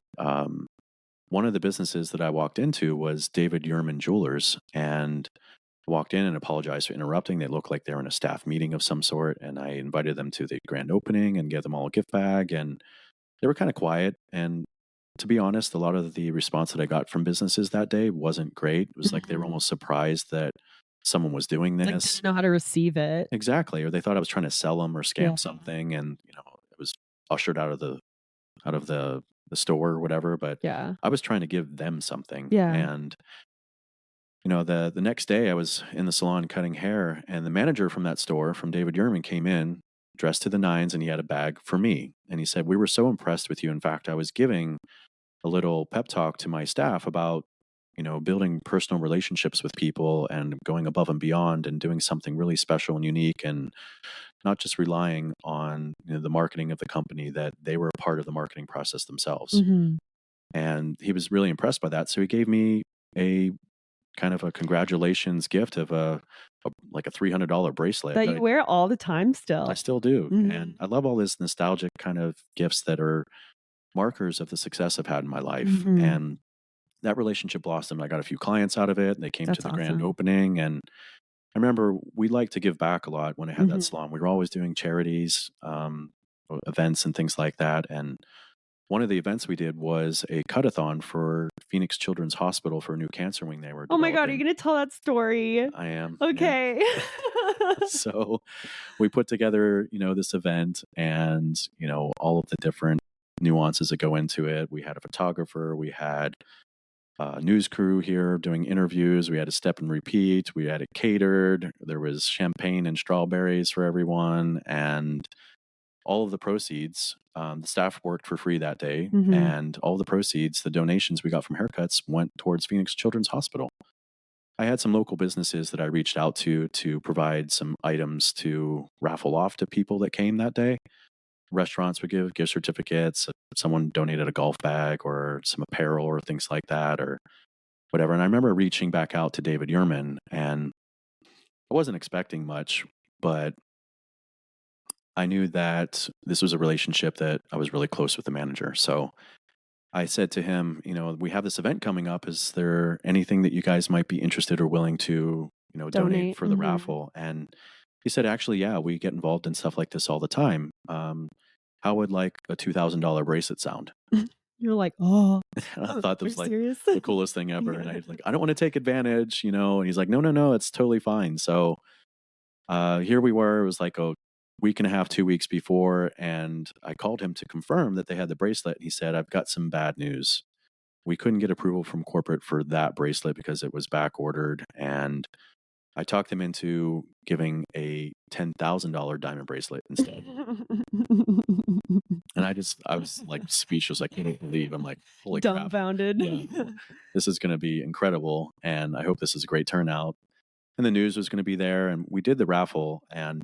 one of the businesses that I walked into was David Yurman Jewelers, and I walked in and apologized for interrupting. They looked like they were in a staff meeting of some sort, and I invited them to the grand opening and gave them all a gift bag. And they were kind of quiet. And to be honest, a lot of the response that I got from businesses that day wasn't great. It was like they were Mhm. almost surprised that someone was doing Like this. didn't know how to receive it. Exactly, or they thought I was trying to sell them or Yeah. scam something, and it was ushered out of the store or whatever. But Yeah. I was trying to give them something. Yeah. And the next day I was in the salon cutting hair, and the manager from that store, from David Yurman, came in dressed to the nines, and he had a bag for me. And he said, "We were so impressed with you. In fact, I was giving a little pep talk to my staff about building personal relationships with people and going above and beyond and doing something really special and unique, and not just relying on the marketing of the company, that they were a part of the marketing process themselves. Mhm. And he was really impressed by that. So he gave me a kind of a congratulations gift of like a $300 bracelet That that you wear all the time I still. still do. Mhm. And I love all this nostalgic kind of gifts that are markers of the success I've had in my life. Mhm. And that relationship blossomed. I got a few clients out of it. They came to That's the grand awesome. opening. And I remember we liked to give back a lot when I had that Mhm. salon. We were always doing charities, events and things like that. And one of the events we did was a cut-a-thon for Phoenix Children's Hospital for a new cancer wing they were Oh my god, are you developing. gonna tell that story? I am, yeah. Okay. So we put together, this event, and, all of the different nuances that go into it. We had a photographer, we had a news crew here doing interviews, we had a step and repeat, we had it catered, there was champagne and strawberries for everyone, and all of the proceeds, the staff worked for free that day, Mhm. and all the proceeds, the donations we got from haircuts, went towards Phoenix Children's Hospital. I had some local businesses that I reached out to provide some items to raffle off to people that came that day. Restaurants would give gift certificates. Someone donated a golf bag or some apparel or things like that or whatever. And I remember reaching back out to David Yurman, and I wasn't expecting much, but I knew that this was a relationship that I was really close with the manager. So I said to him, we have this event coming up. Is there anything that you guys might be interested or willing to, donate Donate. for the Mhm. raffle? And he said, actually, yeah, we get involved in stuff like this all the time. How would like a $2,000 bracelet sound? You're like, "Oh, And I are thought that you was like serious?" the coolest thing ever. And I Yeah. was like, I don't want to take advantage, and he's like, no, no, no, it's totally fine. So here we were. It was like a week and a half, 2 weeks before, and I called him to confirm that they had the bracelet. And he said, I've got some bad news. We couldn't get approval from corporate for that bracelet because it was back ordered. And I talked him into giving a $10,000 diamond bracelet instead. And I was like speechless. I couldn't believe. I'm like, holy crap. Dumbfounded. Yeah, this is going to be incredible. And I hope this is a great turnout. And the news was going to be there. And we did the raffle. And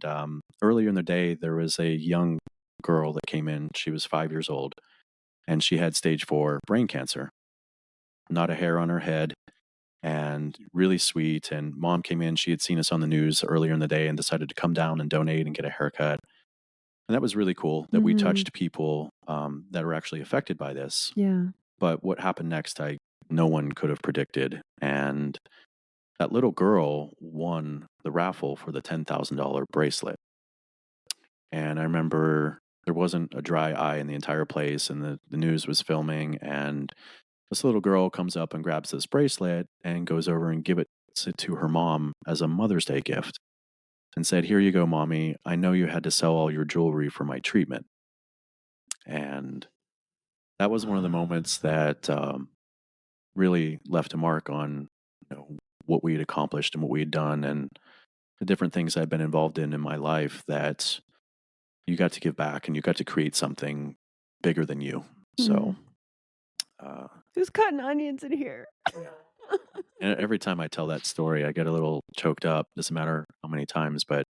earlier in the day, there was a young girl that came in. She was 5 years old, and she had stage 4 brain cancer, not a hair on her head, and really sweet. And mom came in. She had seen us on the news earlier in the day and decided to come down and donate and get a haircut. And that was really cool that we Mhm. touched people that were actually affected by this. Yeah. But what happened next, no one could have predicted. And that little girl won the raffle for the $10,000 bracelet. And I remember there wasn't a dry eye in the entire place, and the news was filming. And this little girl comes up and grabs this bracelet and goes over and gives it to her mom as a Mother's Day gift and said, here you go, mommy. I know you had to sell all your jewelry for my treatment. And that was one of the moments that really left a mark on what we had accomplished and what we had done and the different things I'd been involved in my life, that you got to give back and you got to create something bigger than you. So Mhm. uh, Who's cutting onions in here? and every time I tell that story, I get a little choked up. Doesn't matter how many times, but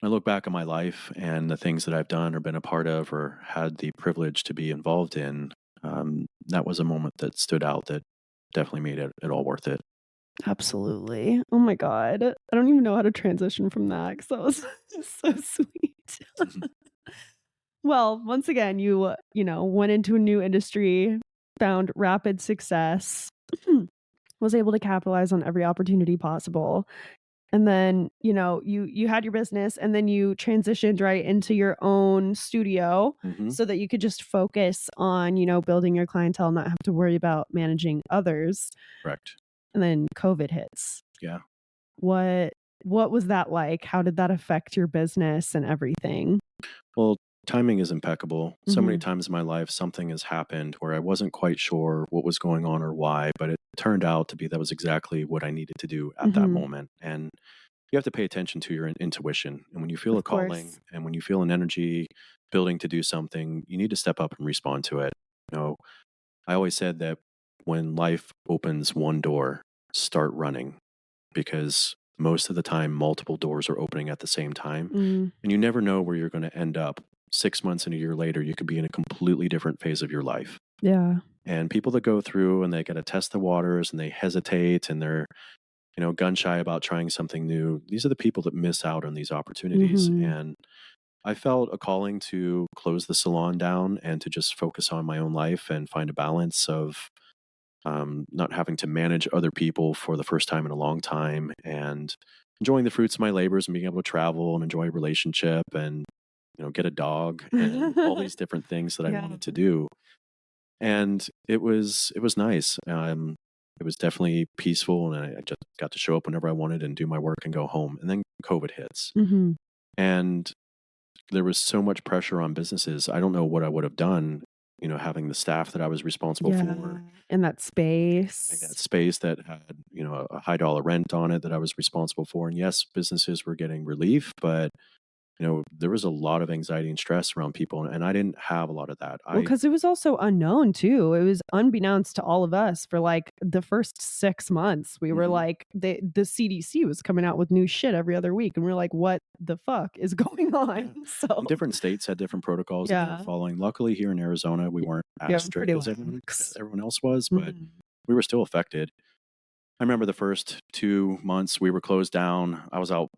I look back on my life and the things that I've done or been a part of or had the privilege to be involved in. That was a moment that stood out that definitely made it all worth it. Absolutely. Oh my god. I don't even know how to transition from that because that was so sweet. Mhm. Well, once again, you went into a new industry, found rapid success, was able to capitalize on every opportunity possible. And then, you had your business and then you transitioned right into your own studio Mhm. so that you could just focus on, building your clientele, not have to worry about managing others. Correct. And then COVID hits. Yeah. What what was that like? How did that affect your business and everything? Well, timing is impeccable. So many Mhm. times in my life, something has happened where I wasn't quite sure what was going on or why, but it turned out to be that was exactly what I needed to do at that Mhm. moment. And you have to pay attention to your intuition. And when you feel a Of calling course. and when you feel an energy building to do something, you need to step up and respond to it. You know, I always said that when life opens one door, start running, because most of the time, multiple doors are opening at the same time. Mm, And you never know where you're going to end up. 6 months and a year later, you could be in a completely different phase of your life. yeah. And people that go through and they got to test the waters and they hesitate and they're, gun shy about trying something new, these are the people that miss out on these opportunities. Mhm. And I felt a calling to close the salon down and to just focus on my own life and find a balance of not having to manage other people for the first time in a long time, and enjoying the fruits of my labors and being able to travel and enjoy a relationship and get a dog and all these different things that I Yeah. wanted to do. And it was nice. It was definitely peaceful, and I just got to show up whenever I wanted and do my work and go home. And then COVID hits, Mhm. and there was so much pressure on businesses. I don't know what I would have done, having the staff that I was responsible Yeah, for, in that having that space. space that had, a high dollar rent on it that I was responsible for. And yes, businesses were getting relief, but there was a lot of anxiety and stress around people, and I didn't have a lot of that. Well, I because it was also unknown too. It was unbeknownst to all of us for, like, the first 6 months. We were Mhm. like, the CDC was coming out with new shit every other week, and we're like, "What the fuck is going on?" Yeah. So, And different states had different protocols that they were yeah. following. Luckily, here in Arizona, we weren't as Yeah, we're pretty strict as everyone lax. everyone else was, but Mhm. we were still affected. I remember the first 2 months we were closed down. I was out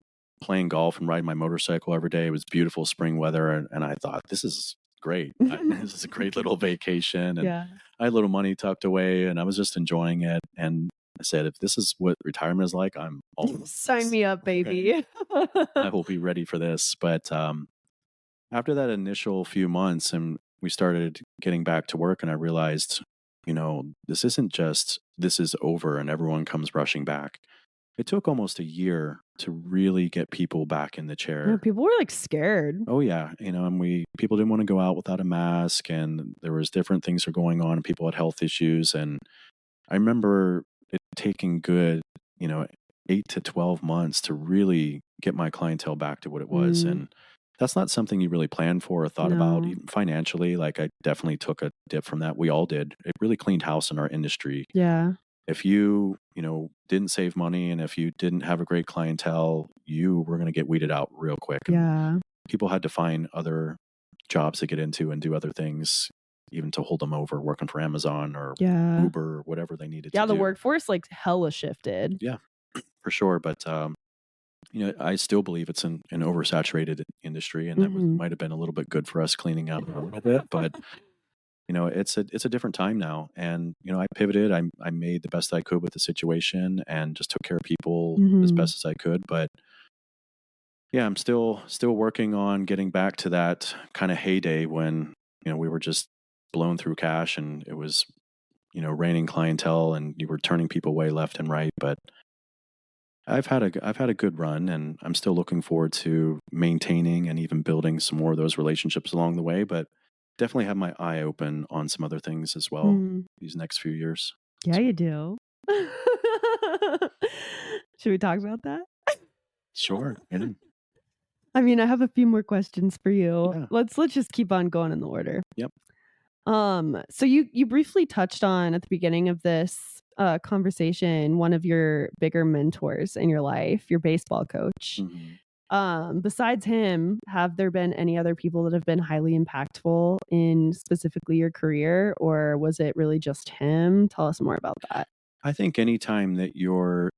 playing golf and riding my motorcycle every day. It was beautiful spring weather, and I thought, this is great. This is a great little vacation, and Yeah. I had a little money tucked away, and I was just enjoying it. And I said, if this is what retirement is like, I'm all in on Sign this. me up, Right? baby. I will be ready for this. But after that initial few months, and we started getting back to work, and I realized, this isn't just this is over and everyone comes rushing back. It took almost a year to really get people back in the Yeah, chair. people were, like, scared. Oh yeah, and people didn't want to go out without a mask, and there was different things were going on, and people had health issues. And I remember it taking good, you know, 8 to 12 months to really get my clientele back to what it was. Mm, And that's not something you really planned for or thought about, no. even financially. Like, I definitely took a dip from that. We all did. It really cleaned house in our industry. Yeah, If you, didn't save money and if you didn't have a great clientele, you were going to get weeded out real quick. And yeah, people had to find other jobs to get into and do other things, even to hold them over, working for Amazon or yeah. Uber, or whatever they needed to Yeah, the do. workforce, like, hella shifted. Yeah, for sure. But I still believe it's an oversaturated industry, and that was Mhm. might have been a little bit good for us cleaning up a little bit. But it's a different time now, and I pivoted. I made the best I could with the situation, and just took care of people as Mhm. best as I could. But yeah, I'm still working on getting back to that kind of heyday when we were just blown through cash, and it was raining clientele, and you were turning people away left and right. But I've had a good run, and I'm still looking forward to maintaining and even building some more of those relationships along the way. But definitely have my eye open on some other things as well Mm. these next few years. Yeah, So you do. Should we talk about that? sure, yeah, I mean, I have a few more questions for you. yeah, Let's just keep on going in the order. yep, So you briefly touched on at the beginning of this conversation one of your bigger mentors in your life, your baseball coach. hmm Besides him, have there been any other people that have been highly impactful in specifically your career, or was it really just him? Tell us more about that. I think anytime that you're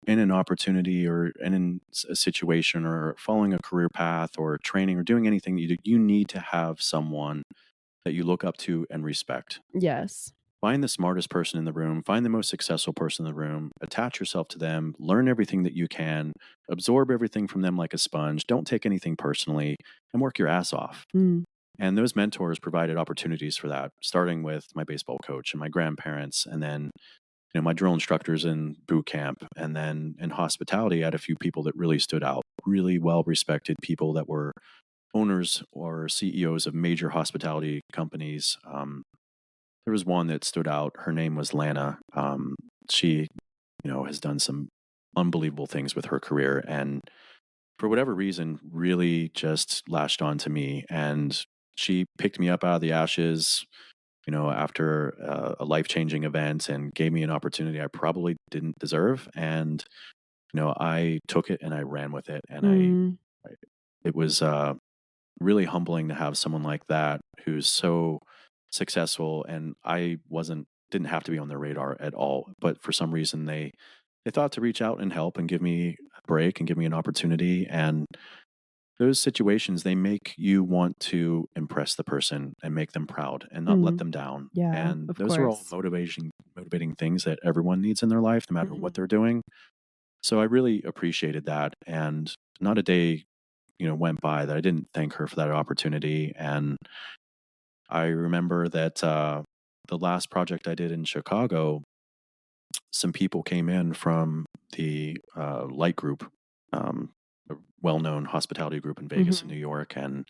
in an opportunity or in a situation or following a career path or training or doing anything you do, you need to have someone that you look up to and respect. Yes. Find the smartest person in the room, find the most successful person in the room, attach yourself to them, learn everything that you can, absorb everything from them like a sponge, don't take anything personally, and work your ass off. Mm. And those mentors provided opportunities for that, starting with my baseball coach and my grandparents, and then my drill instructors in boot camp. And then in hospitality, I had a few people that really stood out, really well respected people that were owners or CEOs of major hospitality companies. There was one that stood out. Her name was Lana. She, has done some unbelievable things with her career, and for whatever reason, really just latched on to me. And she picked me up out of the ashes, after a life-changing event and gave me an opportunity I probably didn't deserve. And, I took it and I ran with it. And Mm, I it was really humbling to have someone like that who's so successful. And didn't have to be on their radar at all. But for some reason, they thought to reach out and help and give me a break and give me an opportunity. And those situations, they make you want to impress the person and make them proud and not let mm, them down. yeah, And of those are all course. motivating things that everyone needs in their life, no matter what Mhm. they're doing. So I really appreciated that. And not a day, went by that I didn't thank her for that opportunity. And I remember that the last project I did in Chicago, some people came in from the Light Group, a well-known hospitality group in Vegas and New Mhm. York, and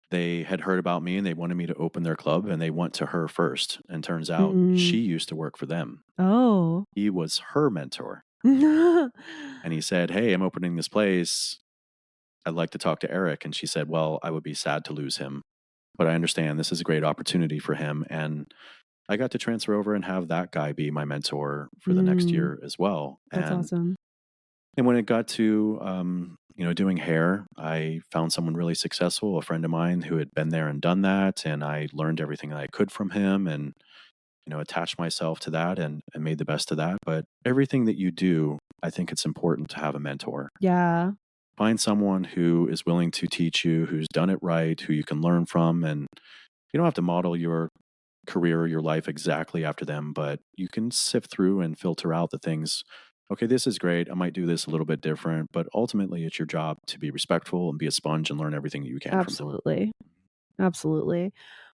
they had heard about me and they wanted me to open their club, and they went to her first. And turns out she Mm. used to work for them. Oh. He was her mentor, and he said, "Hey, I'm opening this place. I'd like to talk to Eric." And she said, "Well, I would be sad to lose him, but I understand this is a great opportunity for him." And I got to transfer over and have that guy be my mentor for the next Mm, year as well. that's awesome. And when it got to doing hair, I found someone really successful, a friend of mine who had been there and done that, and I learned everything that I could from him, and attached myself to that and made the best of that. But everything that you do, I think it's important to have a mentor. Yeah, Find someone who is willing to teach you, who's done it right, who you can learn from, and you don't have to model your career, your life exactly after them, but you can sift through and filter out the things. Okay, this is great. I might do this a little bit different, but ultimately it's your job to be respectful and be a sponge and learn everything that you can from them. absolutely. Absolutely.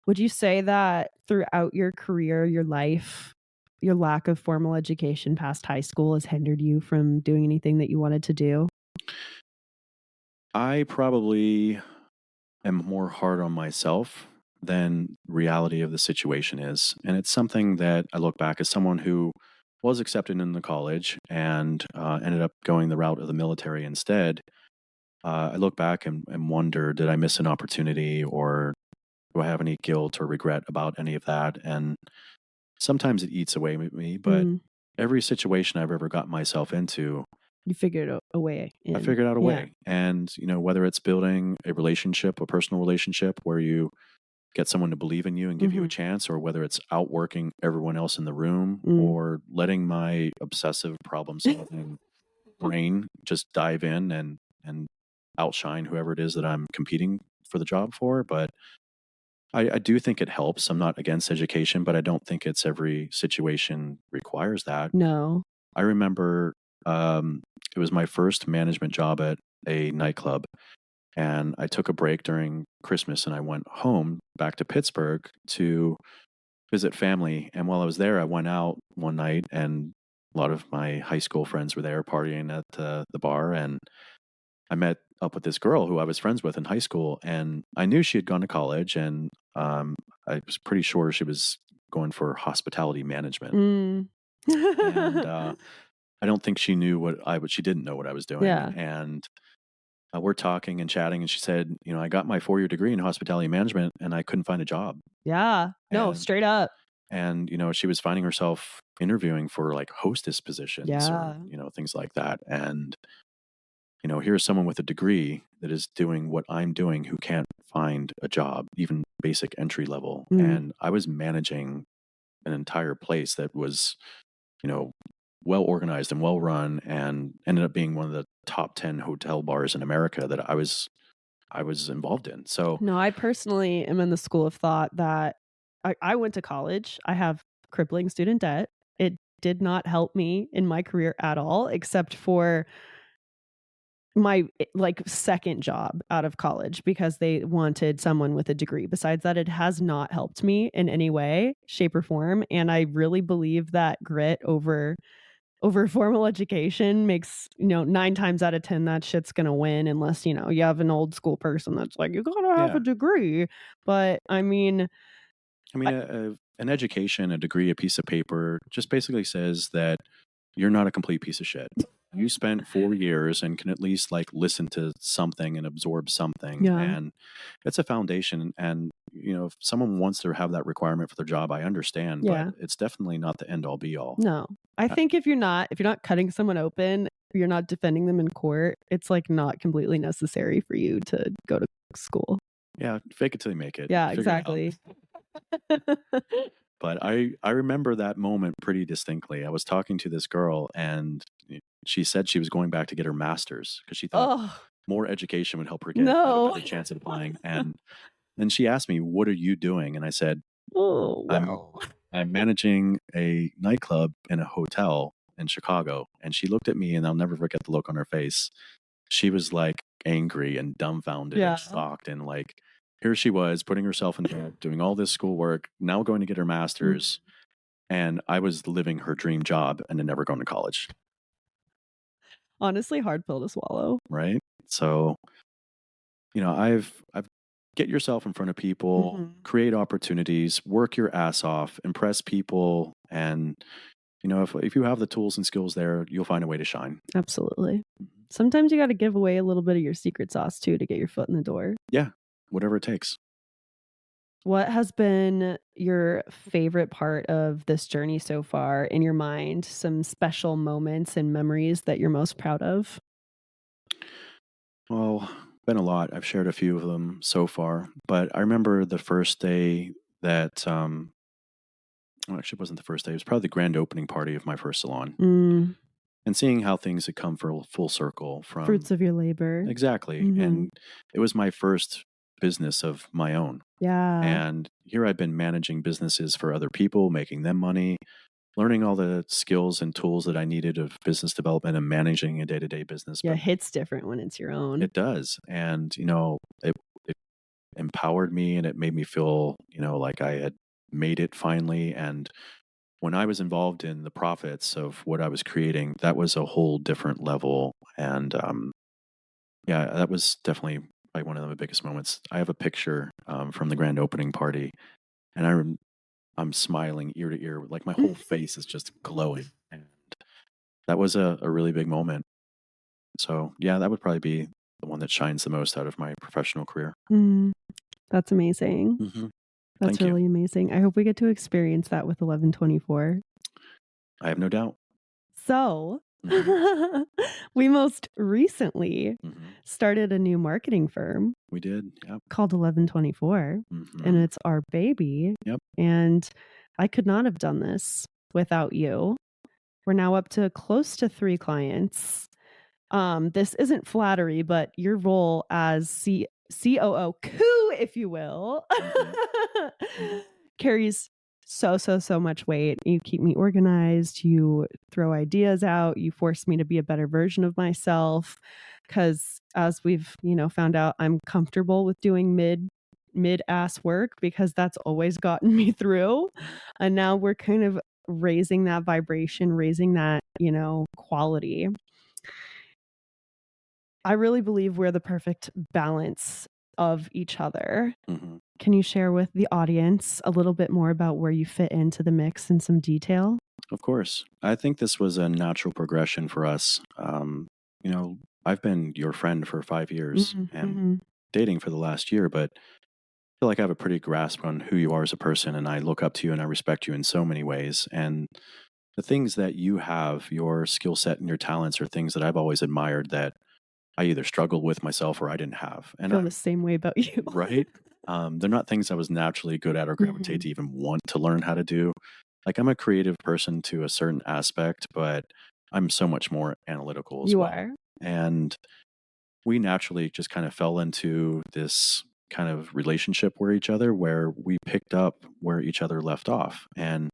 Would you say that throughout your career, your life, your lack of formal education past high school has hindered you from doing anything that you wanted to do? I probably am more hard on myself than reality of the situation is. And it's something that I look back as someone who was accepted in the college and ended up going the route of the military instead. I look back and wonder, did I miss an opportunity, or do I have any guilt or regret about any of that? And sometimes it eats away at me, but Mm, every situation I've ever got myself into, you figured a way I in. figured out a Yeah. way. And, whether it's building a relationship, a personal relationship where you get someone to believe in you and give you a Mhm. chance, or whether it's outworking everyone else in the room, Mm. or letting my obsessive problem solving brain just dive in and outshine whoever it is that I'm competing for the job for. But I do think it helps. I'm not against education, but I don't think it's every situation requires that. No. I remember it was my first management job at a nightclub, and I took a break during Christmas and I went home back to Pittsburgh to visit family. And while I was there, I went out one night and a lot of my high school friends were there partying at the bar. And I met up with this girl who I was friends with in high school. And I knew she had gone to college, and I was pretty sure she was going for hospitality management. Mm. And I don't think she knew she didn't know what I was doing. Yeah. And we're talking and chatting, and she said, I got my 4-year degree in hospitality management and I couldn't find a job. Yeah. No, And straight up. she was finding herself interviewing for like hostess positions or, Yeah. things like that. And, here's someone with a degree that is doing what I'm doing who can't find a job, even basic entry level. Mm. And I was managing an entire place that was, you know, well organized and well run, and ended up being one of the top 10 hotel bars in America that I was involved in. So, No, I personally am in the school of thought that I went to college. I have crippling student debt. It did not help me in my career at all, except for my like second job out of college because they wanted someone with a degree. Besides that, it has not helped me in any way, shape, or form. And I really believe that grit over formal education makes, 9 times out of 10 that shit's gonna win unless, you have an old school person that's like, "You gotta have a yeah. degree." But, I mean, I mean, I an education, a degree, a piece of paper just basically says that you're not a complete piece of shit. You spent 4 years and can at least like listen to something and absorb something. yeah. And it's a foundation. And, if someone wants to have that requirement for their job, I understand, Yeah. but it's definitely not the end all be all. No. I think if you're not cutting someone open, if you're not defending them in court, it's, like, not completely necessary for you to go to school. Yeah, fake it till you make it. Yeah, Figure it out. exactly. But I remember that moment pretty distinctly. I was talking to this girl, and she said she was going back to get her master's because she thought Oh, more education would help her have a no. better chance at applying. And then she asked me, "What are you doing?" And I said, Oh, "I'm well. I'm managing a nightclub in a hotel in Chicago." And she looked at me, and I'll never forget the look on her face. She was like angry and dumbfounded Yeah. and shocked, and like here she was putting herself in debt, doing all this schoolwork, now going to get her master's, and I was living her dream job and then never going to college, Honestly, hard pill to swallow. right? So, I've get yourself in front of people, Mhm. create opportunities, work your ass off, impress people, and if you have the tools and skills there, you'll find a way to shine. Absolutely. Mhm. Sometimes you gotta give away a little bit of your secret sauce too to get your foot in the door. Yeah, whatever it takes. What has been your favorite part of this journey so far in your mind? Some special moments and memories that you're most proud of? Well, been a lot. I've shared a few of them so far, but I remember the first day that well, actually it wasn't the first day. It was probably the grand opening party of my first salon, Mm, and seeing how things had come full circle from fruits of your labor. exactly. Mhm. And it was my first business of my own. Yeah. And here I've been managing businesses for other people, making them money, learning all the skills and tools that I needed of business development and managing a day-to-day business. Yeah, But it hits different when it's your own. it does. And, it empowered me, and it made me feel, like I had made it finally. And when I was involved in the profits of what I was creating, that was a whole different level. And yeah, that was definitely like one of the biggest moments. I have a picture from the grand opening party, and I'm smiling ear to ear, like my whole face is just glowing. And that was a really big moment. So yeah, that would probably be the one that shines the most out of my professional career. Mm, that's amazing. Hmm. That's Thank you. really amazing. I hope we get to experience that with 1124. I have no doubt. So, Hmm. we most recently Hmm. started a new marketing firm We did. Yep. called 1124, and Hmm. it's our baby. Yep. And I could not have done this without you. We're now up to close to 3 clients. This isn't flattery, but your role as COO COO, if you will, Hmm. Hmm. carries so much weight. You keep me organized, you throw ideas out, you force me to be a better version of myself. Because as we've, found out, I'm comfortable with doing mid-ass work because that's always gotten me through, and now we're kind of raising that vibration, raising that, quality. I really believe we're the perfect balance of each other. Hmm. Can you share with the audience a little bit more about where you fit into the mix in some detail? Of course. I think this was a natural progression for us. I've been your friend for 5 years Mhm, and mhm. dating for the last year, but I feel like I have a pretty grasp on who you are as a person, and I look up to you and I respect you in so many ways. And the things that you have, your skill set and your talents, are things that I've always admired that I either struggled with myself or I didn't have. I And feel the I'm same way about you. right. They're not things I was naturally good at or gravitate Mhm. to even want to learn how to do. Like I'm a creative person to a certain aspect, but I'm so much more analytical as You well. are. And we naturally just kind of fell into this kind of relationship where each other, where we picked up where each other left off. And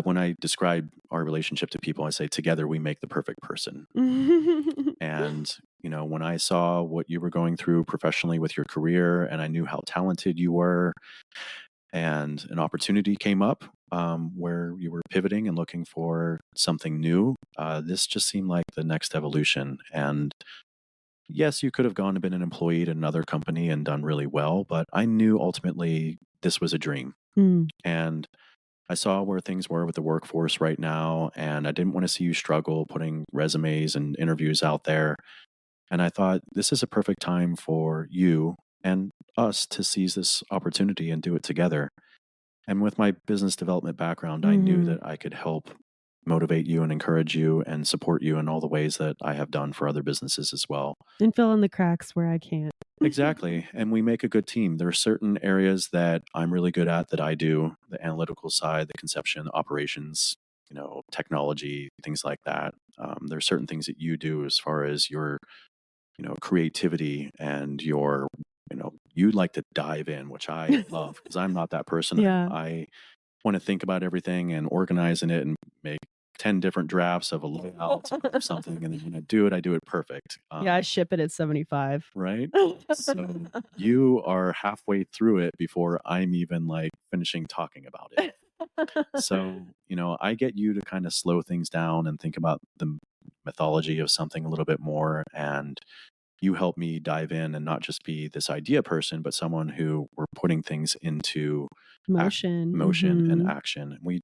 when I describe our relationship to people, I say together we make the perfect person. And, when I saw what you were going through professionally with your career, and I knew how talented you were, and an opportunity came up where you were pivoting and looking for something new, this just seemed like the next evolution. And yes, you could have gone and been an employee at another company and done really well, but I knew ultimately this was a dream. Mm. And I saw where things were with the workforce right now, and I didn't want to see you struggle putting resumes and interviews out there. And I thought this is a perfect time for you and us to seize this opportunity and do it together. And with my business development background, I knew Mhm. that I could help motivate you and encourage you and support you in all the ways that I have done for other businesses as well. And fill in the cracks where I can't. Exactly. And we make a good team. There are certain areas that I'm really good at that I do the analytical side, the conception, operations, technology, things like that. There are certain things that you do as far as your, creativity and your, you like to dive in, which I love because I'm not that person. Yeah. I want to think about everything and organize in it and make 10 different drafts of a layout of something. And then when I do it perfect. Yeah, I ship it at 75. Right? So you are halfway through it before I'm even like finishing talking about it. So, I get you to kind of slow things down and think about the mythology of something a little bit more. And you help me dive in and not just be this idea person, but someone who we're putting things into Motion. motion and Mhm. action. We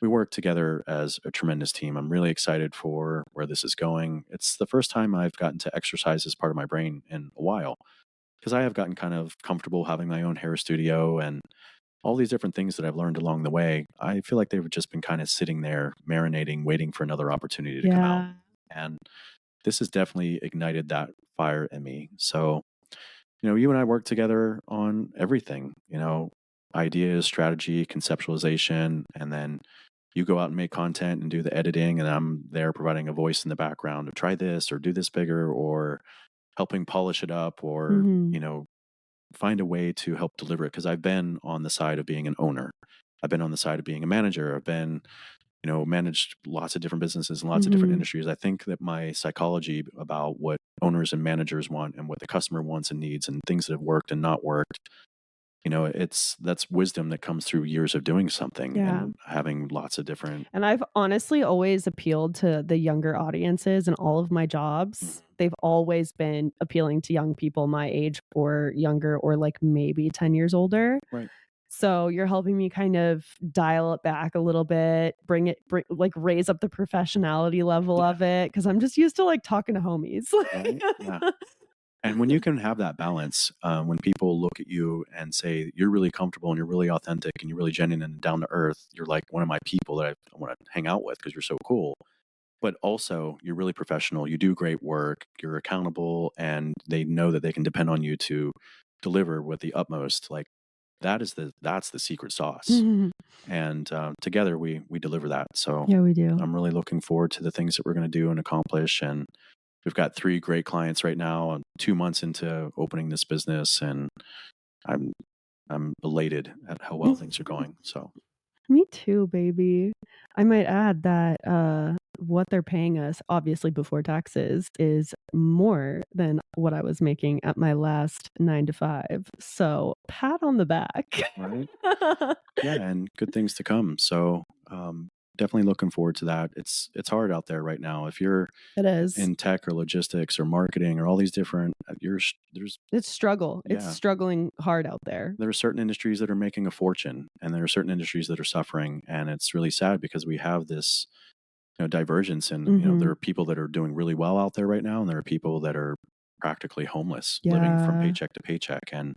work together as a tremendous team. I'm really excited for where this is going. It's the first time I've gotten to exercise this part of my brain in a while because I have gotten kind of comfortable having my own hair studio and all these different things that I've learned along the way. I feel like they've just been kind of sitting there, marinating, waiting for another opportunity to come out. Yeah. And this has definitely ignited that fire in me. So, you and I work together on everything, ideas, strategy, conceptualization, and then you go out and make content and do the editing, and I'm there providing a voice in the background to try this or do this bigger or helping polish it up or, Mhm. find a way to help deliver it. Cause I've been on the side of being an owner. I've been on the side of being a manager. I've been, managed lots of different businesses and lots of different Mhm. industries. I think that my psychology about what owners and managers want and what the customer wants and needs and things that have worked and not worked, that's wisdom that comes through years of doing something Yeah. and having lots of different. And I've honestly always appealed to the younger audiences in all of my Mhm. jobs. They've always been appealing to young people my age or younger or like maybe 10 years older. Right. So you're helping me kind of dial it back a little bit, like raise up the professionality level Yeah. of it because I'm just used to like talking to homies. Right. Yeah. And when you can have that balance, when people look at you and say you're really comfortable and you're really authentic and you're really genuine and down to earth, you're like one of my people that I want to hang out with because you're so cool. But also, you're really professional. You do great work. You're accountable, and they know that they can depend on you to deliver with the utmost. Like that's the secret sauce. And together, we deliver that. So Yeah, we do. I'm really looking forward to the things that we're going to do and accomplish. And we've got 3 great clients right now. I'm 2 months into opening this business, and I'm I'm elated at how well things are going. So Me too, baby. I might add that what they're paying us, obviously before taxes, is more than what I was making at my last 9 to 5. So pat on the back. right, yeah, and good things to come. So definitely looking forward to that. It's hard out there right now. If you're It is. in tech or logistics or marketing or all these different, there's It's struggle. It's yeah, struggling hard out there. there are certain industries that are making a fortune, and there are certain industries that are suffering, and it's really sad because we have this divergence, and there Mhm. are people that are doing really well out there right now, and there are people that are practically homeless, living from Yeah. paycheck to paycheck, and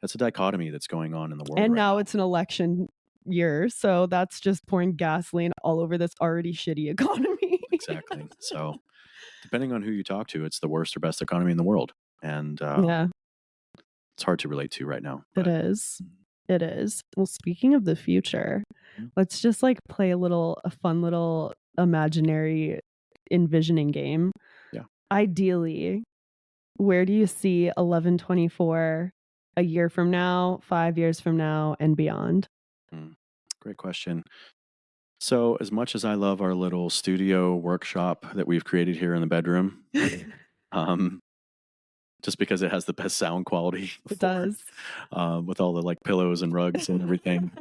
that's a dichotomy that's going on in the world And right now now. it's an election year, so that's just pouring gasoline all over this already shitty economy. Exactly. So depending on who you talk to, it's the worst or best economy in the world, and Yeah. it's hard to relate to right now. It But is. It is. Well, speaking of the future, mhm, let's just like play a fun little imaginary envisioning game. yeah, Ideally, where do you see 1124 a year from now, 5 years from now, and beyond? mm, great question. So as much as I love our little studio workshop that we've created here in the bedroom, um, just because it has the best sound quality It for does. with all the like pillows and rugs and everything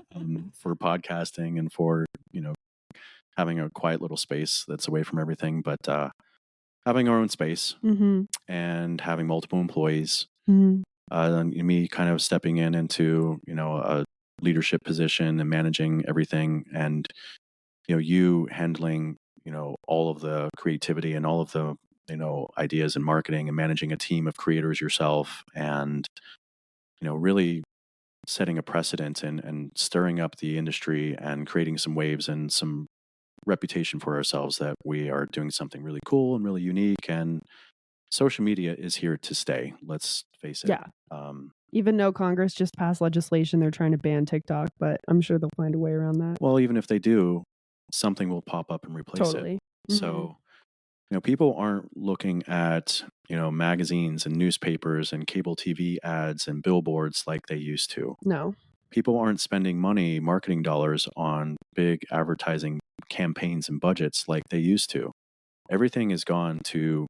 for podcasting and for you know having a quiet little space that's away from everything. But having our own space Mhm. and having multiple employees, Mhm. and me kind of stepping in into a leadership position and managing everything, and you handling all of the creativity and all of the ideas and marketing and managing a team of creators yourself and really setting a precedent and stirring up the industry and creating some waves and some reputation for ourselves that we are doing something really cool and really unique. And social media is here to stay. Let's face it. Yeah. Even though Congress just passed legislation, they're trying to ban TikTok, but I'm sure they'll find a way around that. Well, even if they do, something will pop up and replace it. Totally. So, people aren't looking at, magazines and newspapers and cable TV ads and billboards like they used to. No. People aren't spending money, marketing dollars on big advertising campaigns and budgets like they used to. Everything is gone to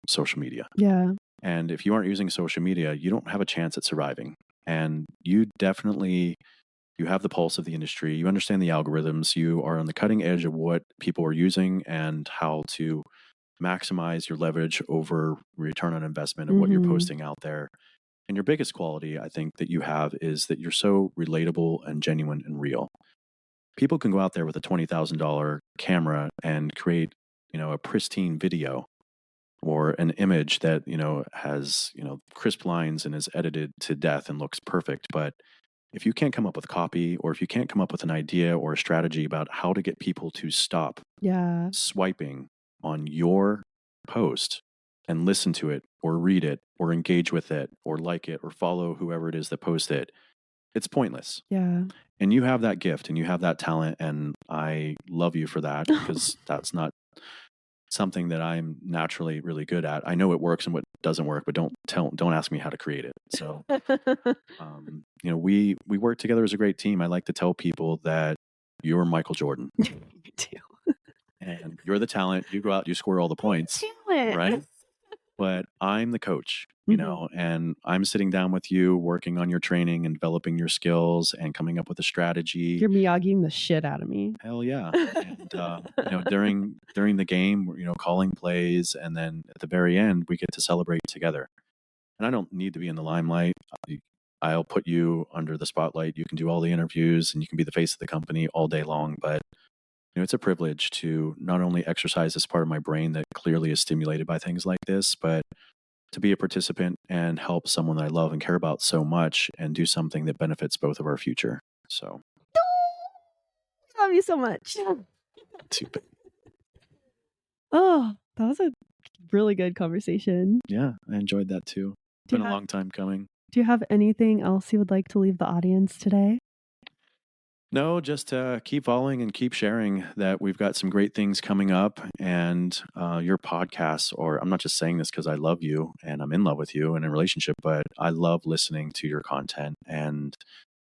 social media. Yeah. And if you aren't using social media, you don't have a chance at surviving. And you have the pulse of the industry. You understand the algorithms. You are on the cutting edge of what people are using and how to maximize your leverage over return on investment of what you're posting out there. And your biggest quality, I think, that you have is that you're so relatable and genuine and real. People can go out there with a $20,000 camera and create, a pristine video or an image that, has, crisp lines and is edited to death and looks perfect. But if you can't come up with copy, or if you can't come up with an idea or a strategy about how to get people to stop swiping on your post and listen to it or read it or engage with it or like it or follow whoever it is that posts it, it's pointless. Yeah. And you have that gift and you have that talent, and I love you for that, because that's not something that I'm naturally really good at. I know what works and what doesn't work, but don't ask me how to create it. So, we work together as a great team. I like to tell people that you're Michael Jordan. Me too. And you're the talent. You go out, you score all the points, Talent. right? But I'm the coach, and I'm sitting down with you, working on your training and developing your skills and coming up with a strategy. You're Miyagiing the shit out of me. Hell yeah. And, during the game, we're, calling plays. And then at the very end, we get to celebrate together. And I don't need to be in the limelight. I'll put you under the spotlight. You can do all the interviews and you can be the face of the company all day long. But it's a privilege to not only exercise this part of my brain that clearly is stimulated by things like this, but to be a participant and help someone that I love and care about so much and do something that benefits both of our future. So, I love you so much. too bad. Oh, that was a really good conversation. Yeah, I enjoyed that too. It's been a long time coming. Do you have anything else you would like to leave the audience today? No, just keep following and keep sharing that we've got some great things coming up, and your podcasts, or I'm not just saying this because I love you and I'm in love with you and in a relationship, but I love listening to your content, and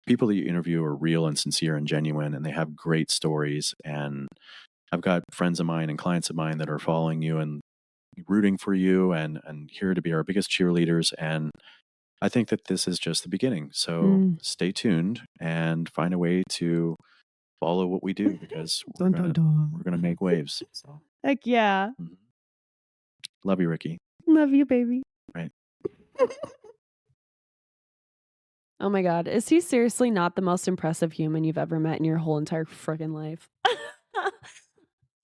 people that you interview are real and sincere and genuine, and they have great stories. And I've got friends of mine and clients of mine that are following you and rooting for you and here to be our biggest cheerleaders. And I think that this is just the beginning. So stay tuned and find a way to follow what we do, because we're gonna make waves. So. Heck yeah. Love you, Ricky. Love you, baby. Right. Oh my God. Is he seriously not the most impressive human you've ever met in your whole entire freaking life?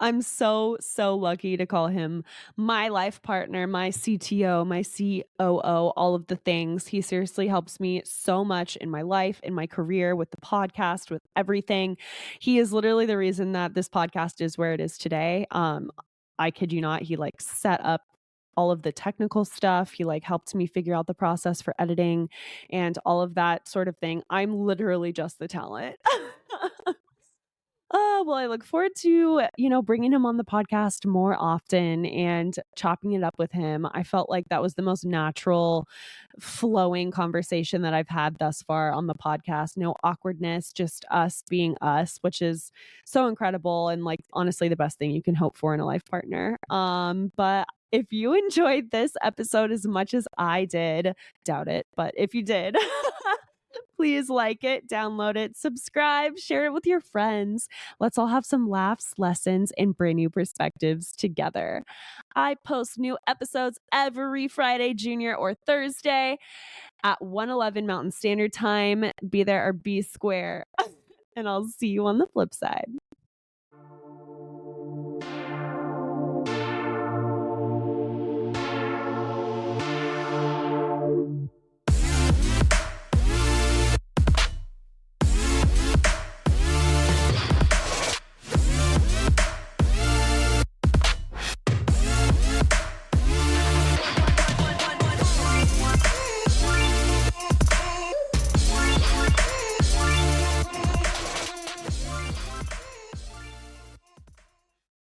I'm so lucky to call him my life partner, my CTO, my COO, all of the things. He seriously helps me so much in my life, in my career, with the podcast, with everything. He is literally the reason that this podcast is where it is today. I kid you not, he set up all of the technical stuff. He helped me figure out the process for editing and all of that sort of thing. I'm literally just the talent. Well, I look forward to, bringing him on the podcast more often and chopping it up with him. I felt like that was the most natural, flowing conversation that I've had thus far on the podcast. No awkwardness, just us being us, which is so incredible and honestly the best thing you can hope for in a life partner. But if you enjoyed this episode as much as I did, doubt it, but if you did, please like it, download it, subscribe, share it with your friends. Let's all have some laughs, lessons, and brand new perspectives together. I post new episodes every Friday, Junior, or Thursday at 1:11 Mountain Standard Time. Be there or be square. And I'll see you on the flip side.